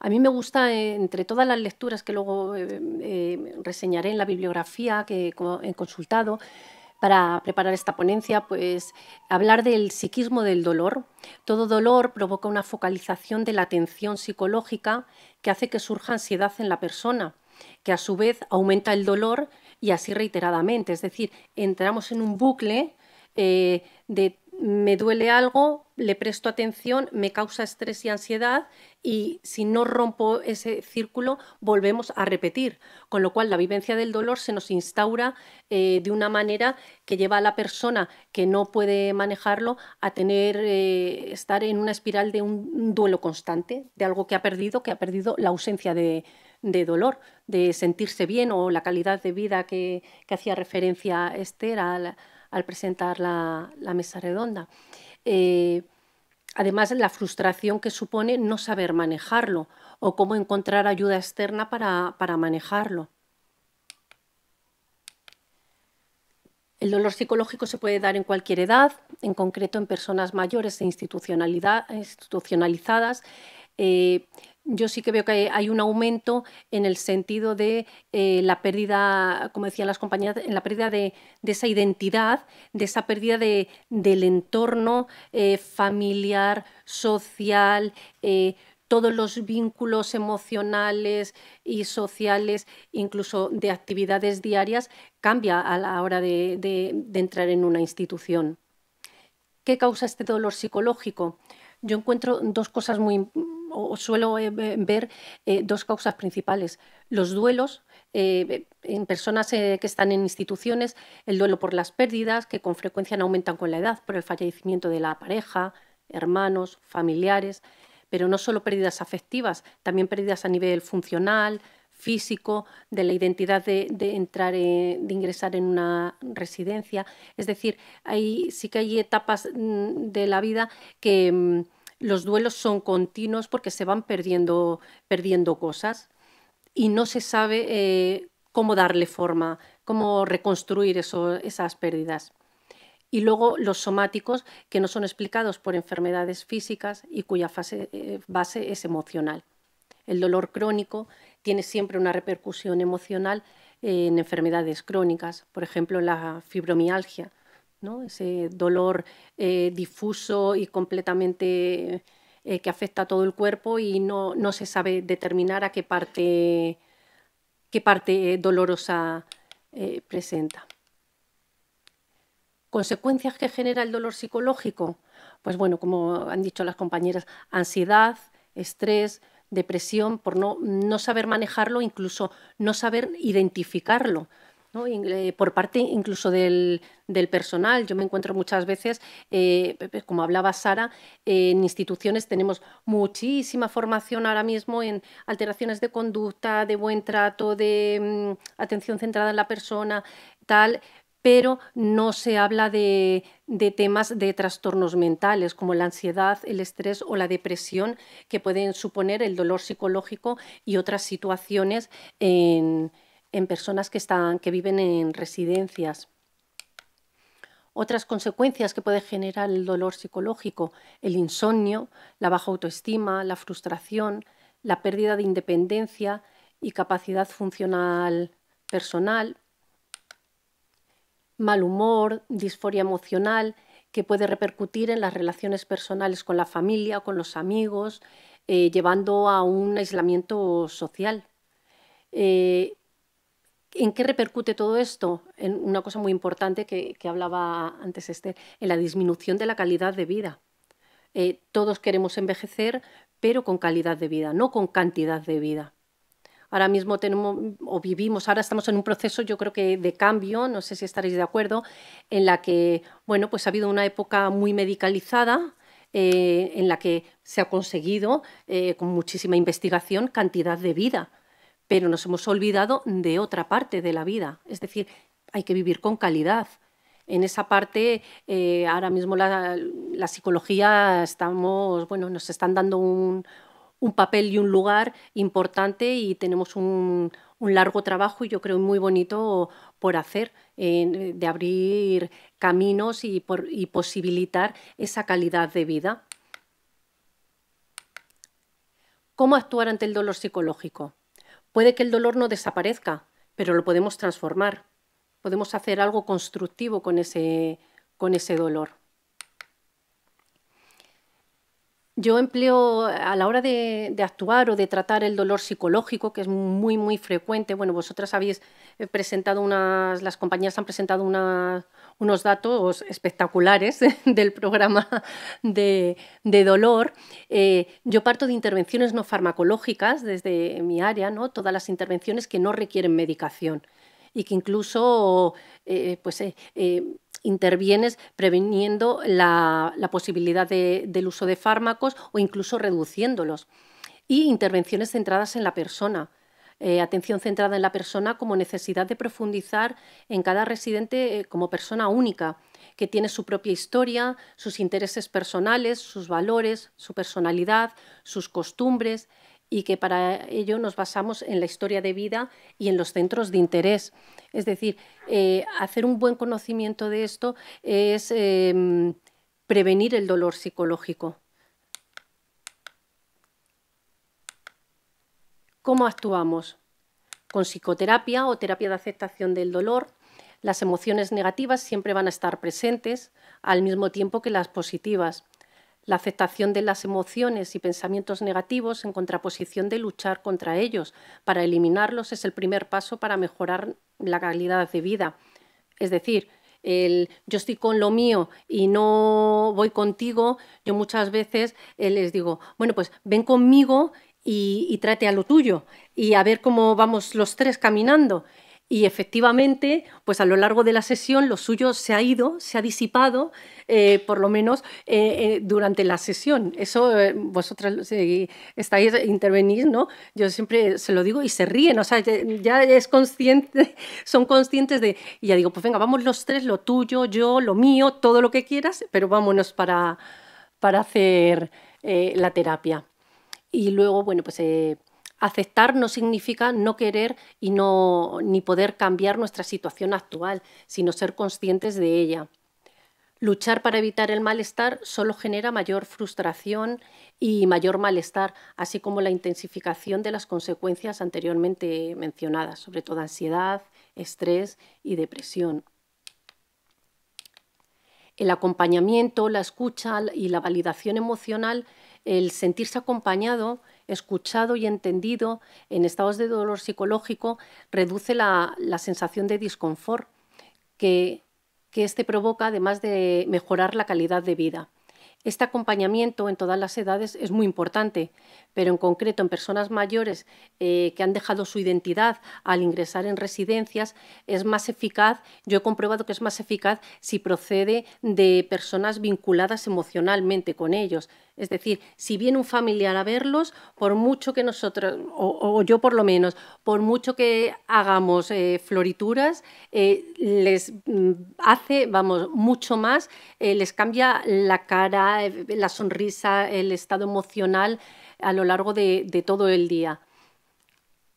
A mí me gusta, entre todas las lecturas que luego reseñaré en la bibliografía que he consultado para preparar esta ponencia, pues hablar del psiquismo del dolor. Todo dolor provoca una focalización de la atención psicológica que hace que surja ansiedad en la persona, que a su vez aumenta el dolor y así reiteradamente. Es decir, entramos en un bucle de me duele algo, le presto atención, me causa estrés y ansiedad y si no rompo ese círculo volvemos a repetir, con lo cual la vivencia del dolor se nos instaura de una manera que lleva a la persona que no puede manejarlo a estar en una espiral de un duelo constante, de algo que ha perdido la ausencia de dolor, de sentirse bien o la calidad de vida que hacía referencia Esther al presentar la mesa redonda. Además, la frustración que supone no saber manejarlo o cómo encontrar ayuda externa para manejarlo. El dolor psicológico se puede dar en cualquier edad, en concreto en personas mayores e institucionalizadas. Yo sí que veo que hay un aumento en el sentido de la pérdida, como decían las compañeras, en la pérdida de esa identidad, de esa pérdida del entorno familiar, social, todos los vínculos emocionales y sociales, incluso de actividades diarias, cambia a la hora de entrar en una institución. ¿Qué causa este dolor psicológico? Yo encuentro dos cosas o suelo ver dos causas principales. Los duelos en personas que están en instituciones, el duelo por las pérdidas, que con frecuencia no aumentan con la edad, por el fallecimiento de la pareja, hermanos, familiares, pero no solo pérdidas afectivas, también pérdidas a nivel funcional, físico, de la identidad de ingresar en una residencia. Es decir, sí que hay etapas de la vida que los duelos son continuos porque se van perdiendo cosas y no se sabe cómo darle forma, cómo reconstruir esas pérdidas. Y luego los somáticos, que no son explicados por enfermedades físicas y cuya base es emocional. El dolor crónico tiene siempre una repercusión emocional en enfermedades crónicas, por ejemplo, la fibromialgia, ¿no? Ese dolor difuso y completamente que afecta a todo el cuerpo y no se sabe determinar a qué parte dolorosa presenta. ¿Consecuencias que genera el dolor psicológico? Pues bueno, como han dicho las compañeras, ansiedad, estrés, depresión, por no saber manejarlo, incluso no saber identificarlo, ¿no? Por parte incluso del personal. Yo me encuentro muchas veces, como hablaba Sara, en instituciones tenemos muchísima formación ahora mismo en alteraciones de conducta, de buen trato, de atención centrada en la persona, tal, pero no se habla de temas de trastornos mentales como la ansiedad, el estrés o la depresión que pueden suponer el dolor psicológico y otras situaciones en personas que viven en residencias. Otras consecuencias que puede generar el dolor psicológico: el insomnio, la baja autoestima, la frustración, la pérdida de independencia y capacidad funcional personal, mal humor, disforia emocional, que puede repercutir en las relaciones personales con la familia, con los amigos, llevando a un aislamiento social. ¿En qué repercute todo esto? En una cosa muy importante que hablaba antes Esther, en la disminución de la calidad de vida. Todos queremos envejecer, pero con calidad de vida, no con cantidad de vida. Ahora mismo ahora estamos en un proceso, yo creo que de cambio, no sé si estaréis de acuerdo, en la que, bueno, pues ha habido una época muy medicalizada, en la que se ha conseguido, con muchísima investigación, cantidad de vida, pero nos hemos olvidado de otra parte de la vida, es decir, hay que vivir con calidad. En esa parte, ahora mismo la psicología nos están dando un papel y un lugar importante y tenemos un largo trabajo, y yo creo muy bonito por hacer, de abrir caminos y posibilitar esa calidad de vida. ¿Cómo actuar ante el dolor psicológico? Puede que el dolor no desaparezca, pero lo podemos transformar. Podemos hacer algo constructivo con ese dolor. Yo empleo, a la hora de actuar o de tratar el dolor psicológico, que es muy, muy frecuente, bueno, vosotras habéis presentado las compañías han presentado unos datos espectaculares del programa de dolor. Yo parto de intervenciones no farmacológicas desde mi área, ¿no? Todas las intervenciones que no requieren medicación y que incluso intervienes previniendo la posibilidad del uso de fármacos o incluso reduciéndolos. Y intervenciones centradas en la persona, atención centrada en la persona como necesidad de profundizar en cada residente como persona única, que tiene su propia historia, sus intereses personales, sus valores, su personalidad, sus costumbres, y que para ello nos basamos en la historia de vida y en los centros de interés. Es decir, hacer un buen conocimiento de esto es prevenir el dolor psicológico. ¿Cómo actuamos? Con psicoterapia o terapia de aceptación del dolor. Las emociones negativas siempre van a estar presentes, al mismo tiempo que las positivas. La aceptación de las emociones y pensamientos negativos en contraposición de luchar contra ellos para eliminarlos es el primer paso para mejorar la calidad de vida. Es decir, yo estoy con lo mío y no voy contigo, yo muchas veces les digo, bueno, pues ven conmigo y tráete a lo tuyo y a ver cómo vamos los tres caminando. Y efectivamente, pues a lo largo de la sesión lo suyo se ha ido, se ha disipado, por lo menos durante la sesión. Eso vosotras estáis, intervenís, ¿no? Yo siempre se lo digo y se ríen, o sea, ya es consciente, son conscientes de, y ya digo, pues venga, vamos los tres, lo tuyo, yo, lo mío, todo lo que quieras, pero vámonos para hacer la terapia. Y luego, bueno, pues aceptar no significa no querer y ni poder cambiar nuestra situación actual, sino ser conscientes de ella. Luchar para evitar el malestar solo genera mayor frustración y mayor malestar, así como la intensificación de las consecuencias anteriormente mencionadas, sobre todo ansiedad, estrés y depresión. El acompañamiento, la escucha y la validación emocional, el sentirse acompañado, escuchado y entendido en estados de dolor psicológico reduce la sensación de disconfort que este provoca, además de mejorar la calidad de vida. Este acompañamiento en todas las edades es muy importante, pero en concreto en personas mayores que han dejado su identidad al ingresar en residencias es más eficaz. Yo he comprobado que es más eficaz si procede de personas vinculadas emocionalmente con ellos. Es decir, si viene un familiar a verlos, por mucho que nosotros, o yo por lo menos, por mucho que hagamos florituras, les hace, mucho más, les cambia la cara, la sonrisa, el estado emocional a lo largo de todo el día.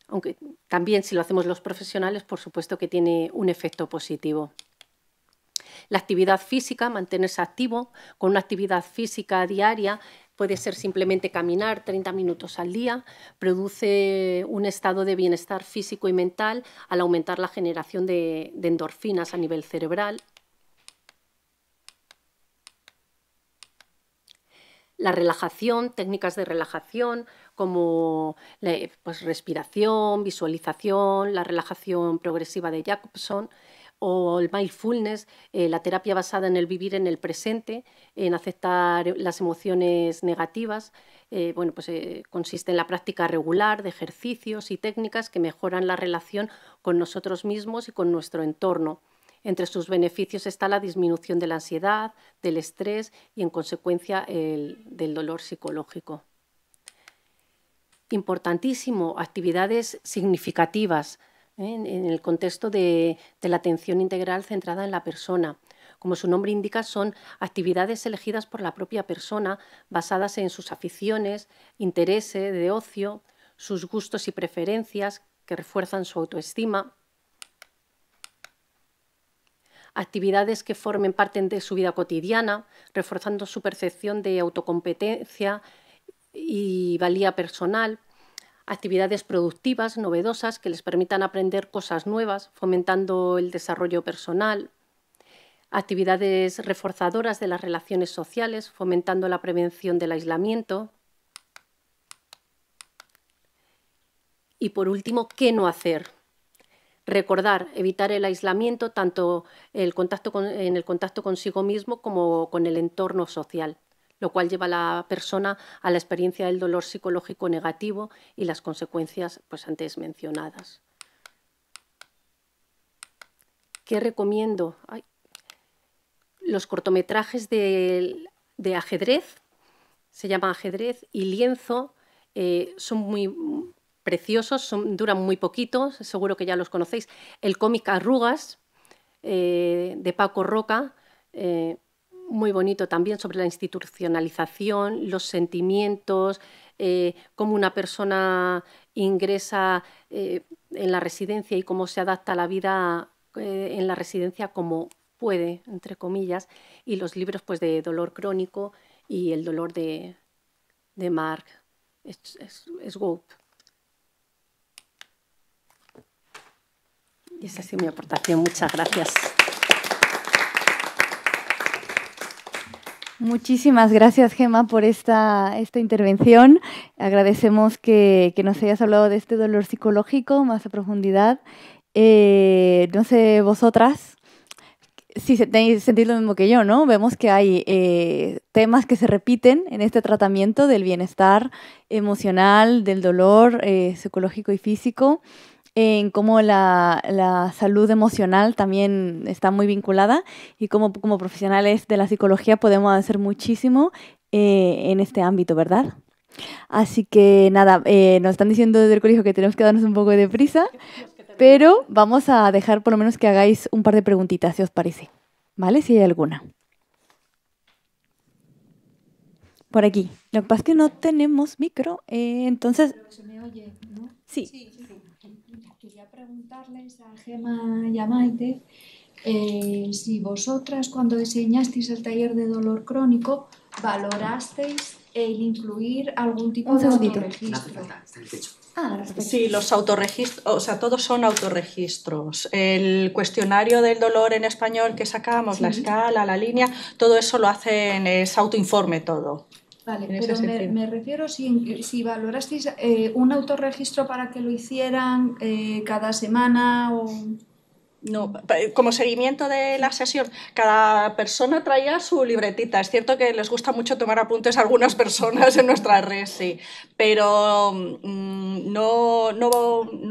Aunque también si lo hacemos los profesionales, por supuesto que tiene un efecto positivo. La actividad física, mantenerse activo, con una actividad física diaria, puede ser simplemente caminar 30 minutos al día, produce un estado de bienestar físico y mental al aumentar la generación de endorfinas a nivel cerebral. La relajación, técnicas de relajación como respiración, visualización, la relajación progresiva de Jacobson o el mindfulness, la terapia basada en el vivir en el presente, en aceptar las emociones negativas, consiste en la práctica regular de ejercicios y técnicas que mejoran la relación con nosotros mismos y con nuestro entorno. Entre sus beneficios está la disminución de la ansiedad, del estrés y, en consecuencia, del dolor psicológico. Importantísimo, actividades significativas en el contexto de la atención integral centrada en la persona. Como su nombre indica, son actividades elegidas por la propia persona, basadas en sus aficiones, intereses de ocio, sus gustos y preferencias que refuerzan su autoestima. Actividades que formen parte de su vida cotidiana, reforzando su percepción de autocompetencia y valía personal. Actividades productivas, novedosas, que les permitan aprender cosas nuevas, fomentando el desarrollo personal. Actividades reforzadoras de las relaciones sociales, fomentando la prevención del aislamiento. Y, por último, ¿qué no hacer? Recordar, evitar el aislamiento, tanto en el contacto consigo mismo como con el entorno social, lo cual lleva a la persona a la experiencia del dolor psicológico negativo y las consecuencias pues, antes mencionadas. ¿Qué recomiendo? Los cortometrajes de ajedrez, se llama Ajedrez y Lienzo, son muy preciosos, duran muy poquito, seguro que ya los conocéis. El cómic Arrugas, de Paco Roca, muy bonito también, sobre la institucionalización, los sentimientos, cómo una persona ingresa en la residencia y cómo se adapta a la vida en la residencia como puede, entre comillas, y los libros pues, de dolor crónico y el dolor de Mark Swope. Y esa ha sido mi aportación. Muchas gracias.
Muchísimas gracias, Gemma, por esta intervención. Agradecemos que nos hayas hablado de este dolor psicológico más a profundidad. No sé, vosotras, si tenéis sentido lo mismo que yo, ¿no? Vemos que hay temas que se repiten en este tratamiento del bienestar emocional, del dolor psicológico y físico, en cómo la salud emocional también está muy vinculada y cómo como profesionales de la psicología podemos hacer muchísimo en este ámbito, ¿verdad? Así que nada, nos están diciendo desde el colegio que tenemos que darnos un poco de prisa, pero vamos a dejar por lo menos que hagáis un par de preguntitas, si os parece, ¿vale? Si hay alguna. Por aquí. Lo que pasa es que no tenemos micro, entonces...
Pero se me oye, ¿no?
Sí.
Sí. Quería preguntarles a Gemma y a Maite si vosotras, cuando diseñasteis el taller de dolor crónico, valorasteis el incluir algún tipo de autorregistro.
Sí, los autorregistros, o sea, todos son autorregistros. El cuestionario del dolor en español que sacamos, la escala, la línea, todo eso lo hacen, es autoinforme todo.
Vale, pero me refiero si valorasteis un autorregistro para que lo hicieran cada semana o...
No, como seguimiento de la sesión, cada persona traía su libretita. Es cierto que les gusta mucho tomar apuntes a algunas personas en nuestra red, sí, pero no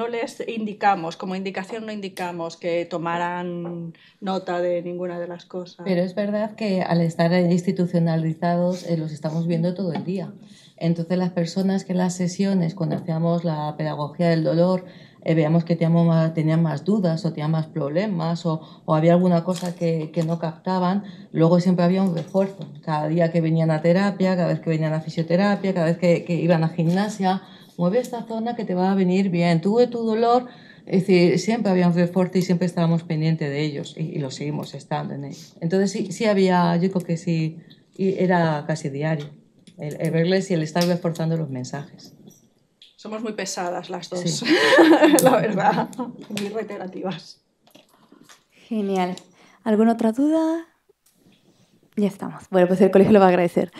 les indicamos, como indicación no indicamos que tomaran nota de ninguna de las cosas.
Pero es verdad que al estar institucionalizados los estamos viendo todo el día. Entonces las personas que en las sesiones, cuando hacíamos la pedagogía del dolor, veíamos que tenían más dudas o tenían más problemas o había alguna cosa que no captaban, luego siempre había un refuerzo. Cada día que venían a terapia, cada vez que venían a fisioterapia, cada vez que iban a gimnasia, mueve esta zona que te va a venir bien, tuve tu dolor. Es decir, siempre había un refuerzo y siempre estábamos pendientes de ellos y lo seguimos estando en ellos. Entonces sí había, yo creo que sí, era casi diario el verles y el estar reforzando los mensajes.
Somos muy pesadas las dos,
sí.
La verdad, muy reiterativas.
Genial. ¿Alguna otra duda? Ya estamos. Bueno, pues el colegio lo va a agradecer.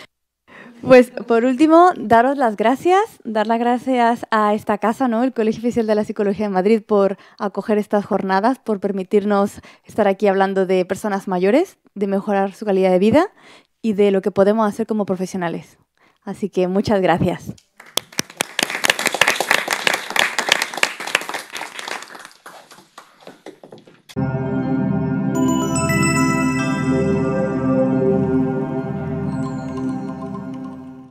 Pues por último, daros las gracias, dar las gracias a esta casa, ¿no? El Colegio Oficial de la Psicología de Madrid, por acoger estas jornadas, por permitirnos estar aquí hablando de personas mayores, de mejorar su calidad de vida y de lo que podemos hacer como profesionales. Así que muchas gracias.